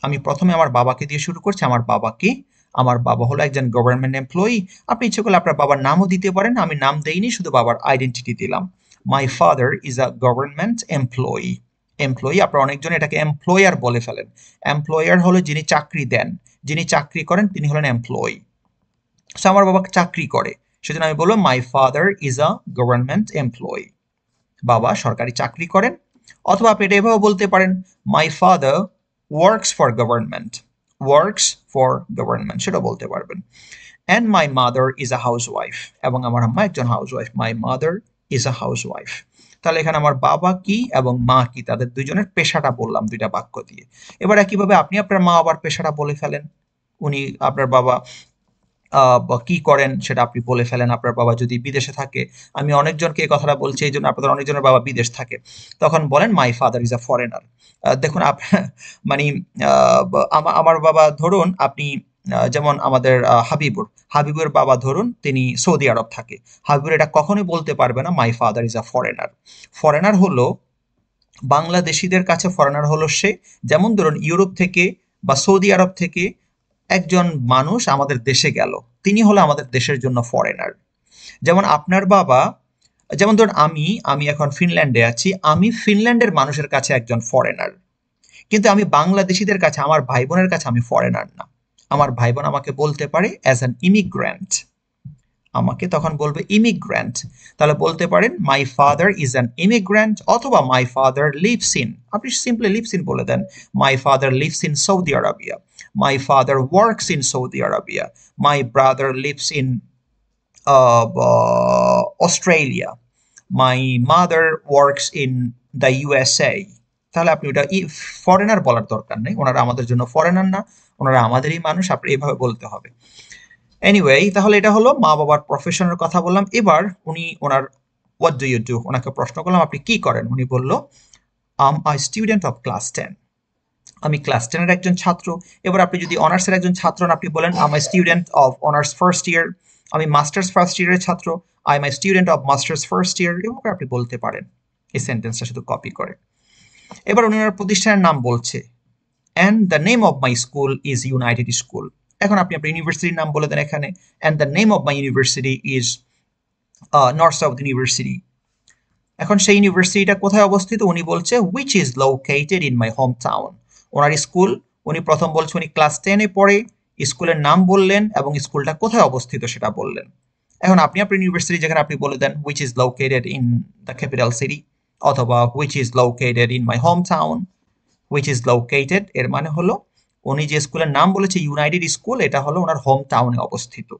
আমি প্রথমে আমার বাবাকে দিয়ে শুরু করছি। আমার বাবা কি? আমার বাবা হলো একজন গভর্নমেন্ট এমপ্লয়ি। আপনি ইচ্ছে করলে আপনার বাবার নামও দিতে পারেন, আমি নাম দেইনি, শুধু বাবার আইডেন্টিটি দিলাম। মাই father is a government employee. Employee আপনারা অনেকজন এটাকে এমপ্লয়ার বলে ফেলেন। এমপ্লয়ার হলো যিনি চাকরি দেন, যিনি চাকরি করেন তিনি হলেন এমপ্লয়ি। সো আমার বাবা চাকরি করে, সেজন্য আমি বলবো মাই father is a government employee. বাবা সরকারি চাকরি করেন। অথবা আপনি এটা এভাবে বলতে পারেন my father works for government, works for government সেটা বলতে পারবেন। And my mother is a house wife, এবং আমার আম্মা একজন house wife. My mother is a house wife. তাহলে এখানে আমার বাবা কি এবং মা কি তাদের দুইজনের পেশাটা বললাম দুইটা বাক্য দিয়ে। এবার একইভাবে আপনি আপনার মা বাবার পেশাটা বলে ফেলেন। উনি আপনার বাবা কি করেন সেটা আপনি বলে ফেলেন। আপনার বাবা যদি বিদেশে থাকে, আমি অনেকজনকে এই কথাটা বলছি এই জন্য আপনাদের অনেকজনের বাবা বিদেশ থাকে, তখন বলেন মাই ফাদার ইজ আ ফরেনার। দেখুন মানে আমার বাবা ধরুন আপনি যেমন আমাদের হাবিবুর বাবা ধরুন তিনি সৌদি আরব থাকে, হাবিবুর এটা কখনোই বলতে পারবে না মাই father is a foreigner. Foreigner হলো বাংলাদেশিদের কাছে, ফরেনার হলো সে, যেমন ধরুন ইউরোপ থেকে বা সৌদি আরব থেকে একজন মানুষ আমাদের দেশে গেল, তিনি হলো আমাদের দেশের জন্য ফরেনার। যেমন আপনার বাবা, যেমন ধরুন আমি এখন ফিনল্যান্ডে আছি, আমি ফিনল্যান্ডের মানুষের কাছে একজন ফরেনার, কিন্তু আমি বাংলাদেশিদের কাছে, আমার ভাই বোনের কাছে আমি ফরেনার না। আমার ভাই বোন আমাকে বলতে পারে অ্যাজ অ্যান ইমিগ্র্যান্ট, আমাকে তখন বলবে ইমিগ্র্যান্ট। তাহলে বলতে পারেন my father is an immigrant, অথবা মাই ফাদার লিভস ইন, আপনি সিম্পলি লিভস ইন বলে দেন। My father lives in Saudi Arabia, my father works in Saudi Arabia, my brother lives in Australia, my mother works in the USA. তাহলে আপনি ওটা foreigner বলার দরকার নেই, ওনারা আমাদের জন্য ফরেনার না, ওনারা আমাদেরই মানুষ, আপনি এইভাবে বলতে হবে। এনিওয়ে, তাহলে এটা হলো মা বাবার প্রফেশনের কথা বললাম। এবার উনি ওনার হোয়াট ডু ইউ ডু, ওনাকে প্রশ্ন করলাম আপনি কি করেন, উনি বলল আম আ স্টুডেন্ট অফ ক্লাস 10, আমি ক্লাস 10-এর একজন ছাত্র। এবার আপনি যদি অনার্সের একজন ছাত্র, আপনি বলেন I'm a student of honours first year, আমি মাস্টার্স ফার্স্ট ইয়ারের ছাত্র, I am a student of masters first year, এরকম করে আপনি বলতে পারেন এই সেন্টেন্সটা শুধু কপি করে। এবার উনি ওনার প্রতিষ্ঠানের নাম বলছে, and the name of my school is United school. এখন আপনি আপনার ইউনিভার্সিটির নাম বলে দেন এখানে, and the name of my university is north south university. এখন সেই ইউনিভার্সিটিটা কোথায় অবস্থিত, উনি বলছে which is located in my home town. Owner school, উনি প্রথম বলছে উনি ক্লাস 10-এ পড়ে, স্কুলের নাম বললেন এবং স্কুলটা কোথায় অবস্থিত সেটা বললেন। এখন আপনি আপনার ইউনিভার্সিটি যেখানে আপনি বলে দেন which is located in the capital city, অথবা which is located in my home town. Which is located এর মানে হলো উনি যে স্কুলের নাম বলেছে ইউনাইটেড স্কুল, এটা হলো ওনার হোম টাউনে অবস্থিত।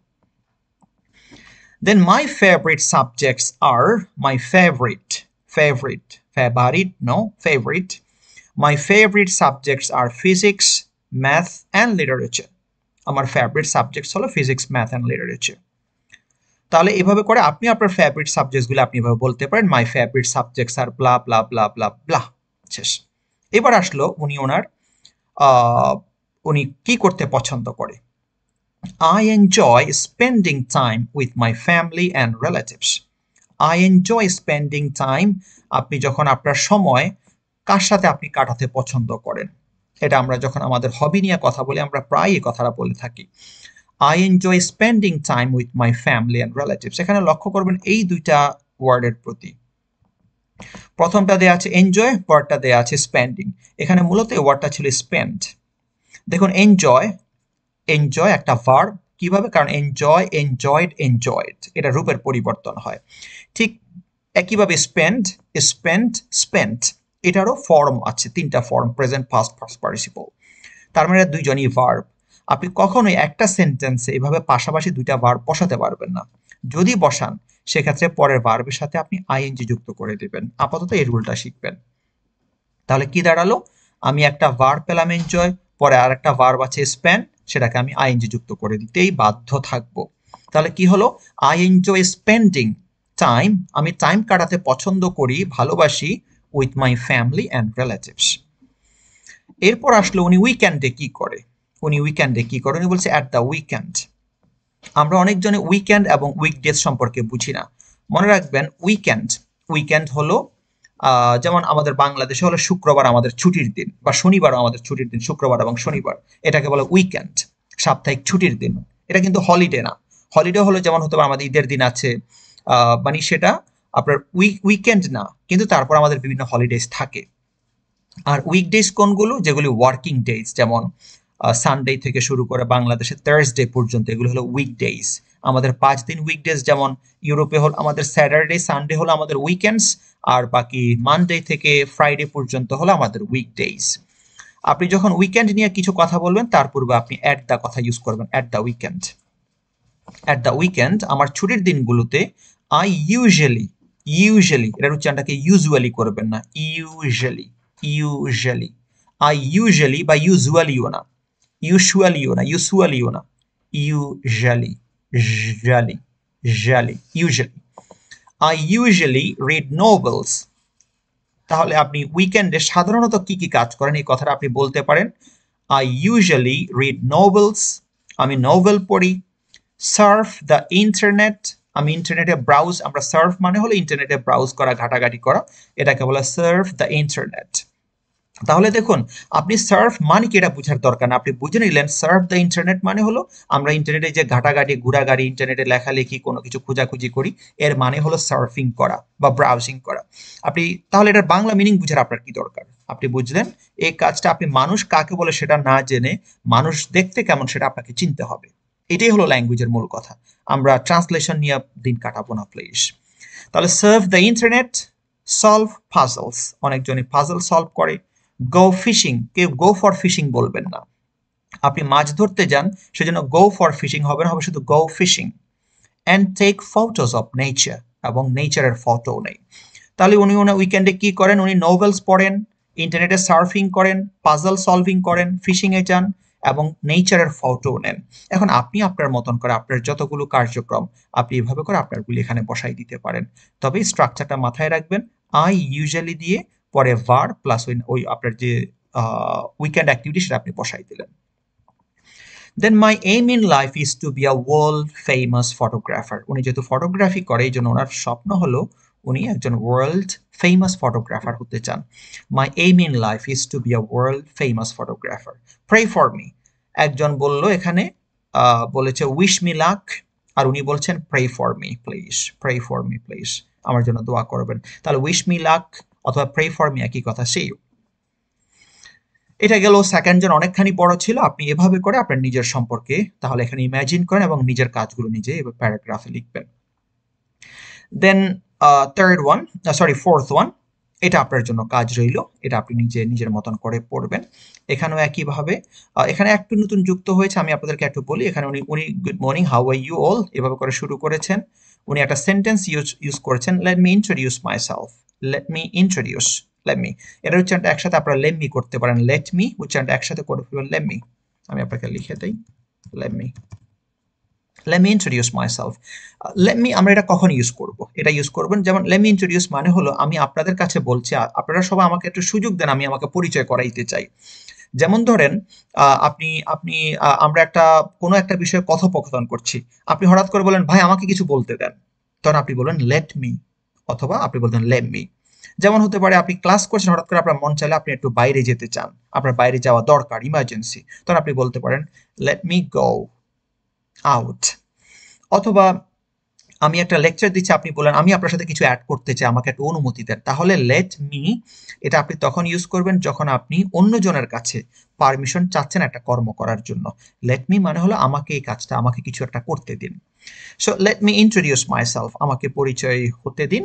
Then my favorite subjects are my favorite. My favorite subjects are physics, math and literature. আমার favorite subjects হলো physics, math and literature. তাহলে এভাবে করে আপনি আপনার favorite subjects গুলো আপনি এভাবে বলতে পারেন, my favorite subjects are blah blah blah blah blah. শেষ। এবার আসলো উনি কি করতে পছন্দ করে। I enjoy spending time with my family and relatives. I enjoy spending time, আপনি যখন আপনার সময় কার সাথে আপনি কাটাতে পছন্দ করেন। এটা আমরা যখন আমাদের হবি নিয়ে কথা বলি আমরা প্রায় এই কথাটা বলে থাকি। I enjoy spending time with my family and relatives. এখানে লক্ষ্য করবেন এই দুইটা ওয়ার্ডের প্রতি। প্রথমটা দেয়া আছে এনজয়, পরেরটা দেয়া আছে স্পেন্ডিং। এখানে মূলত এই ওয়ার্ডটা ছিল স্পেন্ড। দেখুন এনজয় একটা ভার্ব, কিভাবে, কারণ এনজয়, এনজয়েড এটা রূপের পরিবর্তন হয়। ঠিক একইভাবে স্পেন্ট এটারও ফর্ম আছে, তিনটা form, present, past, past participle. তার মানে দুইজনই ভার্ব। আপনি কখনোই একটা সেন্টেন্সে এভাবে পাশাপাশি দুইটা ভার্ব বসাতে পারবেন না। যদি বসান সেক্ষেত্রে পরের ভার্বের সাথে আপনি আইএনজি যুক্ত করে দেবেন। আপাতত এই রুলটা শিখবেন। তাহলে কি দাঁড়ালো, আমি একটা ভার্ব পেলাম এনজয়, পরে আর একটা ভার্ব আছে স্পেন্ড, সেটাকে আমি আইএনজি যুক্ত করে দিতেই বাধ্য থাকবো। তাহলে কি হলো, আই এনজয় স্পেন্ডিং টাইম, আমি টাইম কাটাতে পছন্দ করি, ভালোবাসি, with my family and relatives. এরপর আসলো উনি উইকেন্ডে কি করে। উনি বলছে অ্যাট দ্য উইকেন্ড। আমরা অনেকজনে উইকেন্ড এবং উইকডেজ সম্পর্কে বুঝি না। মনে রাখবেন উইকেন্ড হলো যেমন আমাদের বাংলাদেশে হলো শুক্রবার আমাদের ছুটির দিন, বা শনিবারও আমাদের ছুটির দিন, শুক্রবার এবং শনিবার, এটাকে বলে উইকেন্ড, সাপ্তাহিক ছুটির দিন। এটা কিন্তু হলিডে না। হলিডে হলো যেমন হতে পারে আমাদের ঈদের দিন আছে, মানে সেটা আপনার উইকেন্ড না, কিন্তু তারপর আমাদের বিভিন্ন হলিডেজ থাকে। আর উইকডেজ কোনগুলো, যেগুলি ওয়ার্কিং ডেজ, যেমন সানডে থেকে শুরু করে বাংলাদেশে থার্সডে পর্যন্ত, এগুলো হলো উইকডেজ। আমাদের 5 দিন উইকডেজ, যেমন ইউরোপে হলো আমাদের স্যাটারডে, সানডে হলো আমাদের উইকেন্ডস, আর বাকি মানডে থেকে ফ্রাইডে পর্যন্ত হলো আমাদের উইকডেজ। আপনি যখন উইকেন্ড নিয়ে কিছু কথা বলবেন তার পূর্বে আপনি অ্যাট দ্য কথা ইউজ করবেন, অ্যাট দ্য উইকেন্ড। আমার ছুটির দিনগুলোতে আই ইউজুয়ালি এটার উচ্চারণটাকে ইউজুয়ালি করবেন না, ইউজুয়ালি আই ইউজুয়ালি, বা ইউজুয়ালিও না, I usually read novels. তাহলে আপনি উইকেন্ডে সাধারণত কি কি কাজ করেন এই কথাটা আপনি বলতে পারেন, I usually read novels, আমি নোভেল পড়ি। সার্ফ দ্য ইন্টারনেট, আমি ইন্টারনেটে ব্রাউজ, আমরা সার্ফ মানে হলো ইন্টারনেটে ব্রাউজ করা, ঘাটাঘাটি করা, এটাকে বলে সার্ফ দ্য ইন্টারনেট। তাহলে দেখুন, আপনি সার্ফ মানে কি এটা বোঝার দরকার না, আপনি বুঝে নিলেন সার্ফ দ্য ইন্টারনেট মানে হলো আমরা ইন্টারনেটে যে ঘাটাঘাটি, ঘোরাঘাটি, ইন্টারনেটে লেখালেখি, কোনো কিছু খোঁজাখুঁজি করি, এর মানে হলো সার্ফিং করা বা ব্রাউজিং করা। আপনি তাহলে এটার বাংলা মিনিং বুঝার আপনার কি দরকার, আপনি বুঝলেন এই কাজটা আপনি মানুষ কাকে বলে সেটা না জেনে মানুষ দেখতে কেমন সেটা আপনাকে চিনতে হবে। এটাই হলো ল্যাঙ্গুয়েজের মূল কথা। আমরা ট্রান্সলেশন নিয়ে দিন কাটাবো না প্লিজ। তাহলে surf the internet, solve puzzles, অনেকজনই পাজল সলভ করে। গো ফিশিং, কেউ গো ফর ফিশিং বলবেন না। আপনি মাছ ধরতে যান সেজন্য গো ফর ফিশিং হবে না, হবে শুধু go fishing. And take photos of nature, এবং নেচারের ফটো নেই। তাহলে উনি উইকেন্ডে কি করেন, উনি নোভেলস পড়েন, ইন্টারনেটে সার্ফিং করেন, পাজল সলভিং করেন, ফিশিংয়ে যান এবং নেচারের ফটো নেন। এখন আপনি আপনার মতন করে আপনার যতগুলো কার্যক্রম আপনি এভাবে করে আপনারগুলি এখানে বসাই দিতে পারেন। তবে স্ট্রাকচারটা মাথায় রাখবেন, আই ইউজুয়ালি দিয়ে পরে ভার্ব প্লাস ওই আপনার যে উইকেন্ড অ্যাক্টিভিটি সেটা আপনি বসাই দিলেন। Then my aim in life is to be a world famous photographer. উনি যেহেতু ফটোগ্রাফি করে এই জন্য ওনার স্বপ্ন হলো উনি একজন ওয়ার্ল্ড ফেমাস ফটোগ্রাফার হতে চান। My aim in life is to be a world famous photographer. Pray for me, একজন বলল এখানে বলেছে উইশ মি লাক, আর উনি বলছেন pray for me please, pray for me please, আমার জন্য দোয়া করবেন। তাহলে উইশ মি লাক অথবা প্রে ফর মি একই কথা। সেই এটা গেল সেকেন্ড জন, অনেকখানি বড় ছিল। আপনি এভাবে করে আপনার নিজের সম্পর্কে তাহলে এখানে ইমাজিন করেন এবং নিজের কাজগুলো নিজে প্যারাগ্রাফে লিখবেন। Then third one, sorry fourth one, এটা আপনার জন্য কাজ রইল, এটা আপনি নিজের মতন করে পড়বেন। এখানেও একইভাবে এখানে একটু নতুন যুক্ত হয়েছে, আমি আপনাদেরকে একটু বলি। এখানে উনি good morning, how are you all, এভাবে করে শুরু করেছেন। উনি একটা সেন্টেন্স ইউজ করেছেন, let me introduce myself, let me introduce, let me, এটা উচ্চারণটা একসাথে আপনারা লেট মি করতে পারেন, লেট মি উচ্চারণটা একসাথে করে ফেলবেন, লেট মি। আমি আপনাকে লিখে দেই, let me, let me introduce myself. Let me আমরা এটা কখন ইউজ করব? এটা ইউজ করবেন যেমন let me introduce মানে হলো আমি আপনাদের কাছে বলছি, আপনারা সবাই আমাকে একটু সুযোগ দেন, আমি আমাকে পরিচয় করাইতে চাই। যেমন ধরেন আপনি আপনি আমরা কোনো একটা বিষয়ে কথোপকথন করছি, আপনি হঠাৎ করে বলেন ভাই আমাকে কিছু বলতে দেন, তখন আপনি বলেন let me, অথবা আপনি বলতেন let me। যেমন হতে পারে আপনি ক্লাস করছেন, হঠাৎ করে আপনার মন চাইলে আপনি একটু বাইরে যেতে চান, আপনার বাইরে যাওয়া দরকার, ইমার্জেন্সি, তখন আপনি বলতে পারেন let me go out। অথবা আমি একটা লেকচার দিচ্ছি, আপনি বলেন আমি আপনার সাথে কিছু অ্যাড করতে চাই, আমাকে একটা অনুমতি দেন, তাহলে লেট মি এটা আপনি তখন ইউজ করবেন যখন আপনি অন্যজনের কাছে পারমিশন চাচ্ছেন একটা কর্ম করার জন্য। লেট মি মানে হলো আমাকে এই কাজটা, আমাকে কিছু একটা করতে দিন। So late me introduce myself, আমাকে পরিচয় হতে দিন।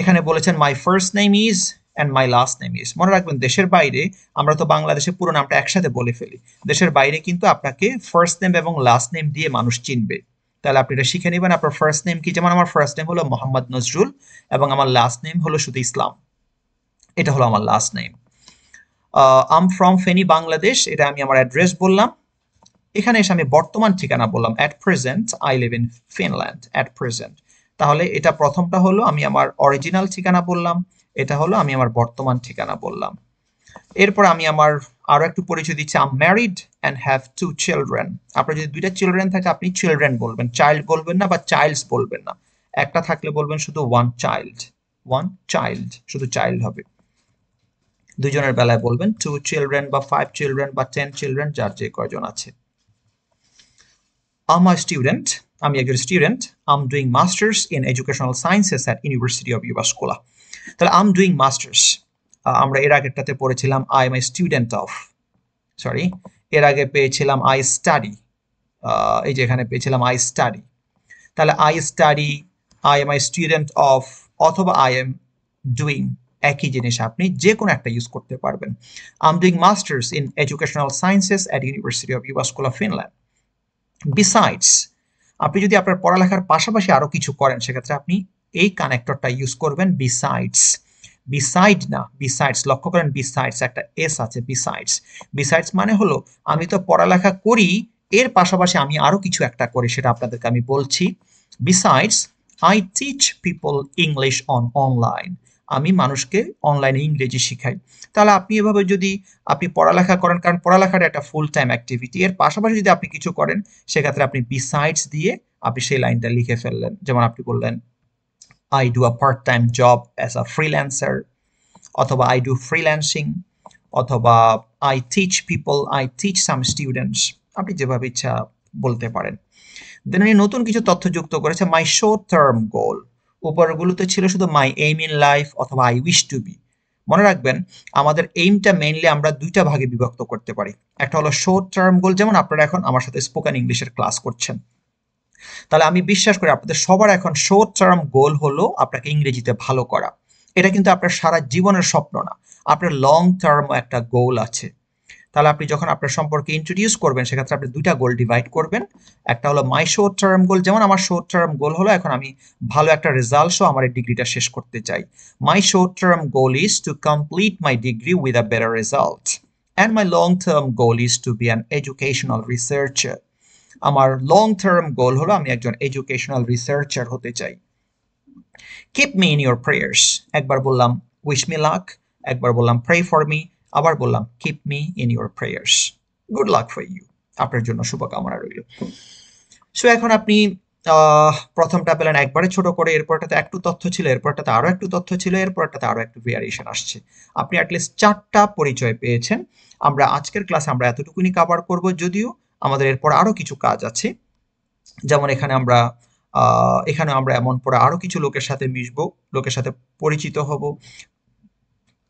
এখানে বলেছেন my first name is and my last name is. মনে রাখবেন দেশের বাইরে আমরা তো বাংলাদেশে পুরো নামটা একসাথে বলে ফেলি, দেশের বাইরে কিন্তু আপনাকে ফার্স্ট নেম এবং লাস্ট নেম দিয়ে মানুষ চিনবে। তাহলে আপনি এটা শিখে নেবেন আপনার ফার্স্ট নেম কি। যেমন আমার ফার্স্ট নেম হলো মোহাম্মদ নজরুল এবং আমার লাস্ট নেম হলো শুধু ইসলাম, এটা হলো আমার last name. I'm from Feni Bangladesh, এটা আমি আমার অ্যাড্রেস বললাম। এখানে এসে আমি বর্তমান ঠিকানা বললাম, at present I live in Finland, at present. তাহলে এটা প্রথমটা হলো আমি আমার অরিজিনাল ঠিকানা বললাম, এটা হলো আমি আমার বর্তমান ঠিকানা বললাম। এরপর আমি আমার আরো একটু পরিচয় দিচ্ছি, আম ম্যারিড অ্যান্ড হ্যাভ 2 চিলড্রেন। আপনার যদি 2টা চিলড্রেন থাকে আপনি চিলড্রেন বলবেন, চাইল্ড বলবেন না বা চাইল্ডস বলবেন না। একটা থাকলে বলবেন শুধু ওয়ান চাইল্ড, ওয়ান চাইল্ড, শুধু চাইল্ড হবে। দুজনের বেলায় বলবেন 2 চিলড্রেন বা 5 চিলড্রেন বা 10 চিলড্রেন, যার যে কয়জন আছে। I'm a student, আমি একজন student, I'm doing masters in educational sciences at University of Uvascola। তাহলে I'm doing masters, আমরা এর আগেরটাতে পড়েছিলাম I am a student of, sorry এর আগে পেয়েছিলাম I study, এই যে এখানে পেয়েছিলাম I study। তাহলে I study, I am a student of অথবা I am doing, একই জিনিস আপনি যে কোনো একটা ইউজ করতে পারবেন। I'm doing masters in educational sciences at University of Uvascola, Finland। Besides, আপনি যদি আপনার পড়ালেখার পাশাপাশি আরো কিছু করেন সেক্ষেত্রে আপনি এই কানেক্টরটা ইউজ করবেন, বিসাইডস। বিসাইড না, বিসাইডস, লক্ষ্য করেন বিসাইডস একটা এস আছে, বিসাইডস। বিসাইডস মানে হলো আমি তো পড়ালেখা করি, এর পাশাপাশি আমি আরো কিছু একটা করি, সেটা আপনাদেরকে আমি বলছি। Besides I teach people English on online, আমি মানুষকে অনলাইনে ইংরেজি শিখাই। তাহলে আপনি এভাবে যদি আপনি পড়ালেখা করেন, কারণ পড়ালেখাটা একটা ফুল টাইম অ্যাক্টিভিটি, এর পাশাপাশি যদি আপনি কিছু করেন সেক্ষেত্রে আপনি বিসাইডস দিয়ে আপনি সেই লাইনটা লিখে ফেললেন। যেমন আপনি বললেন I do a part-time job as a freelancer, অথবা I do freelancing, অথবা I teach people, I teach some students, আপনি যেভাবে ইচ্ছা বলতে পারেন। দেন উনি নতুন কিছু তথ্য যুক্ত করেছে, মাই শর্ট টার্ম গোল। উপরগুলোতে ছিল শুধু মাই এইম ইন লাইফ অথবা আই উইশ টু বি। মনে রাখবেন আমাদের এইমটা মেইনলি আমরা দুইটা ভাগে বিভক্ত করতে পারি, একটা হলো শর্ট টার্ম গোল, যেমন আপনারা এখন আমার সাথে স্পোকেন ইংলিশের ক্লাস করছেন, তাহলে আমি বিশ্বাস করি আপনাদের সবার এখন শর্ট টার্ম গোল হলো আপনাকে ইংরেজিতে ভালো করা। এটা কিন্তু আপনার সারা জীবনের স্বপ্ন না, আপনার লং টার্ম একটা গোল আছে। তাহলে আপনি যখন আপনার সম্পর্কে ইন্ট্রোডিউস করবেন সেক্ষেত্রে আপনি দুইটা গোল ডিভাইড করবেন, একটা হলো মাই শর্ট টার্ম গোল, যেমন আমার শর্ট টার্ম গোল হলো এখন আমি ভালো একটা রেজাল্ট সহ আমার এই ডিগ্রিটা শেষ করতে চাই। My short term goal is to complete my degree with a better result, and my long term goal is to be an educational researcher. আমার লং টার্ম গোল হলো আমি একজন এডুকেশনাল রিসার্চার হতে চাই। Keep me in your prayers, একবার বললাম wish me luck, একবার বললাম প্রে ফর মি, আবার বললাম keep me in your prayers, good luck for you. আপনার জন্য শুভকামনা রইল। সো এখন আপনি প্রথমটা পেলেন একবারে ছোট করে, এরপরটাতে একটু তথ্য ছিল, এরপরটাতে আরো একটু তথ্য ছিল, এরপরটাতে আরো একটু ভেরিয়েশন আসছে। আপনি অ্যাটলিস্ট 4টা পরিচয় পেয়েছেন। আমরা আজকের ক্লাসে আমরা এতটুকুনি কভার করব, যদিও আমাদের এরপর আরো কিছু কাজ আছে। যেমন এখানে আমরা এমন পরে আরো কিছু লোকের সাথে মিশবো, লোকের সাথে পরিচিত হব।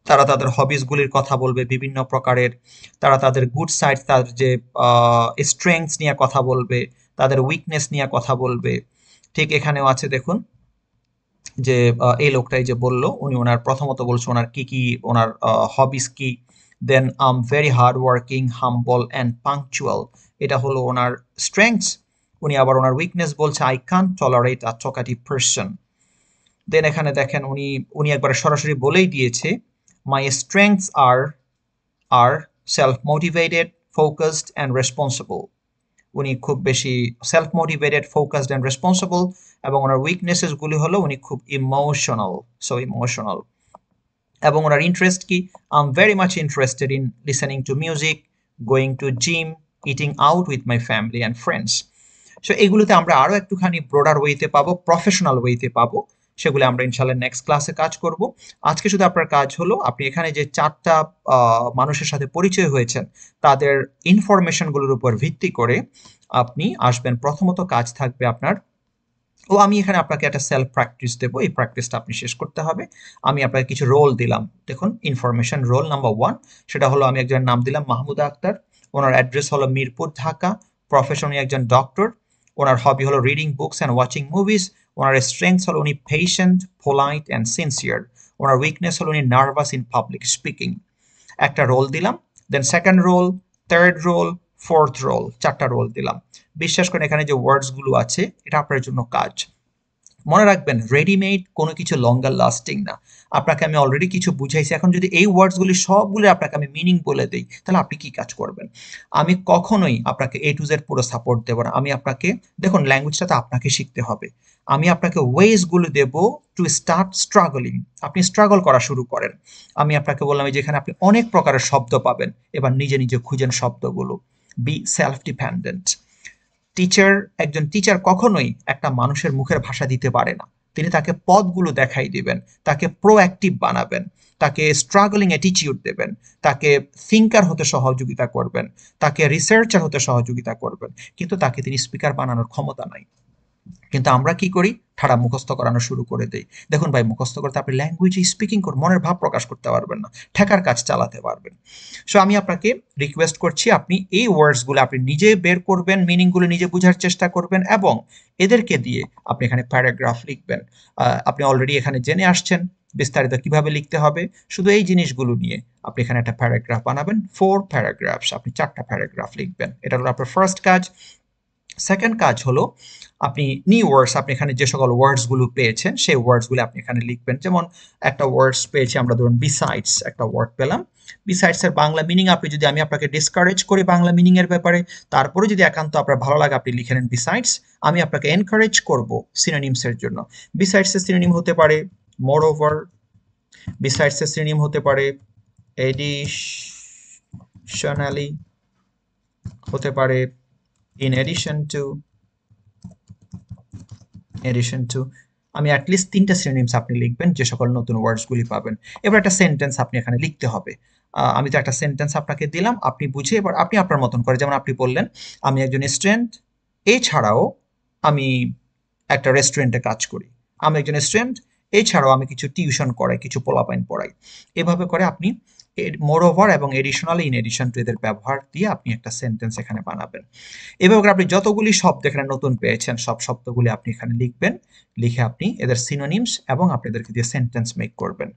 তারা তাদের হবিসগুলির কথা বলবে বিভিন্ন প্রকারের, তারা তাদের গুড সাইড, তাদের যে স্ট্রেংথস নিয়ে কথা বলবে, তাদের উইকনেস নিয়ে কথা বলবে। ঠিক এখানেও আছে দেখুন যে এই লোকটাই যে বলল, উনি ওনার প্রথমত বলছে ওনার কি ওনার হবিস কি। Then very hard working, humble and punctual, এটা হলো ওনার স্ট্রেংথস। উনি আবার ওনার উইকনেস বলছে I can't tolerate a talkative person. Then এখানে দেখেন উনি একবার সরাসরি বলেই দিয়েছে my strengths are self motivated, focused and responsible. উনি খুব বেশি self motivated, focused and responsible, এবং ওনার উইকনেসেস গুলি হলো উনি খুব ইমোশনাল। এবং ওনার ইন্টারেস্ট কি, I am very much interested in listening to music, going to gym, eating out with my family and friends. So এগুলোতে আমরা আরো একটুখানি ব্রডার ওয়েতে পাবো, প্রফেশনাল ওয়েতে পাবো, সেগুলো আমরা ইনশাল্লাহ নেক্সট ক্লাসে কাজ করব। আজকে শুধু আপনার কাজ হলো আপনি এখানে যে 4টা মানুষের সাথে পরিচয় হয়েছেন তাদের ইনফরমেশনগুলোর উপর ভিত্তি করে আপনি আসবেন। প্রথমত কাজ থাকবে আপনার, আমি এখানে আপনাকে একটা সেলফ প্র্যাকটিস দেবো, এই প্র্যাকটিসটা আপনি শেষ করতে হবে। আমি আপনাকে কিছু রোল দিলাম, দেখুন ইনফরমেশন রোল নাম্বার 1, সেটা হলো আমি একজনের নাম দিলাম মাহমুদা আক্তার, ওনার অ্যাড্রেস হলো মিরপুর, ঢাকা, প্রফেশন উনি একজন ডক্টর, ওনার হবি হলো reading books and watching movies, ওনার স্ট্রেংথস হলো উনি পেশেন্ট, পোলাইট অ্যান্ড সিনসিয়ার, ওনার উইকনেস হলো উনি নার্ভাস ইন পাবলিক স্পিকিং। একটা রোল দিলাম, then second role, third role, fourth role, 4টা রোল দিলাম। বিশ্বাস করেন এখানে যে ওয়ার্ডসগুলো আছে এটা আপনার জন্য কাজ। মনে রাখবেন রেডিমেড কোনো কিছু লঙ্গার লাস্টিং না। আপনাকে আমি অলরেডি কিছু বুঝাইছি, এখন যদি এই ওয়ার্ডসগুলি সবগুলো আপনাকে আমি মিনিং বলে দিই তাহলে আপনি কি কাজ করবেন? আমি কখনোই আপনাকে A to Z পুরো সাপোর্ট দেবো না। আমি আপনাকে, দেখুন ল্যাঙ্গুয়েজটা তো আপনাকে শিখতে হবে, আমি আপনাকে ওয়েজগুলো দেব টু স্টার্ট স্ট্রাগলিং, আপনি স্ট্রাগল করা শুরু করেন। আমি আপনাকে বললাম যেখানে আপনি অনেক প্রকারের শব্দ পাবেন, এবার নিজে নিজে খুঁজেন শব্দগুলো। B self dependent. একজন টিচার কখনোই একটা মানুষের মুখের ভাষা দিতে পারে না, তিনি তাকে পথগুলো দেখাই দিবেন, তাকে প্রোঅ্যাক্টিভ বানাবেন, তাকে স্ট্রাগলিং অ্যাটিটিউড দেবেন, তাকে থিঙ্কার হতে সহযোগিতা করবেন, তাকে রিসার্চার হতে সহযোগিতা করবেন, কিন্তু তাকে তিনি স্পিকার বানানোর ক্ষমতা নাই। কিন্তু আমরা কি করি, ঠাড়া মুখস্থ করানো শুরু করে দেই। দেখুন ভাই, মুখস্থ করতে আপনি ল্যাঙ্গুয়েজে স্পিকিং করে মনের ভাব প্রকাশ করতে পারবেন না, ঠেকার কাজ চালাতে পারবেন। সো আমি আপনাকে রিকোয়েস্ট করছি আপনি এই ওয়ার্ডসগুলো আপনি নিজে বের করবেন, মিনিংগুলো নিজে বোঝার চেষ্টা করবেন, এবং এদেরকে দিয়ে আপনি এখানে প্যারাগ্রাফ লিখবেন। আপনি অলরেডি এখানে জেনে আসছেন বিস্তারিত কিভাবে লিখতে হবে, শুধু এই জিনিসগুলো নিয়ে আপনি এখানে একটা প্যারাগ্রাফ বানাবেন, 4 প্যারাগ্রাফস, আপনি 4টা প্যারাগ্রাফ লিখবেন। এটা হলো আপনার ফার্স্ট কাজ। সেকেন্ড কাজ হলো আপনি নিউ ওয়ার্ডস, আপনি এখানে যে সকল ওয়ার্ডসগুলো পেয়েছেন সেই ওয়ার্ডসগুলো আপনি এখানে লিখবেন। যেমন একটা ওয়ার্ডস পেয়েছি আমরা, ধরুন বিসাইডস, একটা ওয়ার্ড পেলাম, বিসাইডস এর বাংলা মিনিং আপনি যদি, আমি আপনাকে ডিসকারেজ করি বাংলা মিনিং এর ব্যাপারে, তারপরে যদি একান্ত আপনার ভালো লাগে আপনি লিখে নেন বিসাইডস, আমি আপনাকে এনকারেজ করব সিনোনিমস এর জন্য। বিসাইডস এর সিনোনিম হতে পারে মোরওভার, বিসাইডস এর সিনোনিম হতে পারে এডিশনালি, হতে পারে in addition to, আমি অ্যাটলিস্ট 3টা সিনোনিমস আপনি লিখবেন যে সকল নতুন ওয়ার্ডসগুলি পাবেন। এবার একটা সেন্টেন্স আপনি এখানে লিখতে হবে। আমি তো একটা সেন্টেন্স আপনাকে দিলাম, আপনি বুঝে এবার আপনি আপনার মতন করে, যেমন আপনি বললেন আমি একজন স্টুডেন্ট, এছাড়াও আমি একটা রেস্টুরেন্টে কাজ করি, আমি একজন স্টুডেন্ট, এছাড়াও আমি কিছু টিউশন করাই, কিছু পোলাপাইন পড়াই। এভাবে করে আপনি মোরওভার এবং এডিশনালি, ইন এডিশন টু এদের ব্যবহার দিয়ে আপনি একটা সেন্টেন্স এখানে বানাবেন। এভাবে করে আপনি যতগুলি শব্দ এখানে নতুন পেয়েছেন সব শব্দগুলি আপনি এখানে লিখবেন, লিখে আপনি এদের সিনোনিমস এবং আপনি এদেরকে দিয়ে সেন্টেন্স মেক করবেন।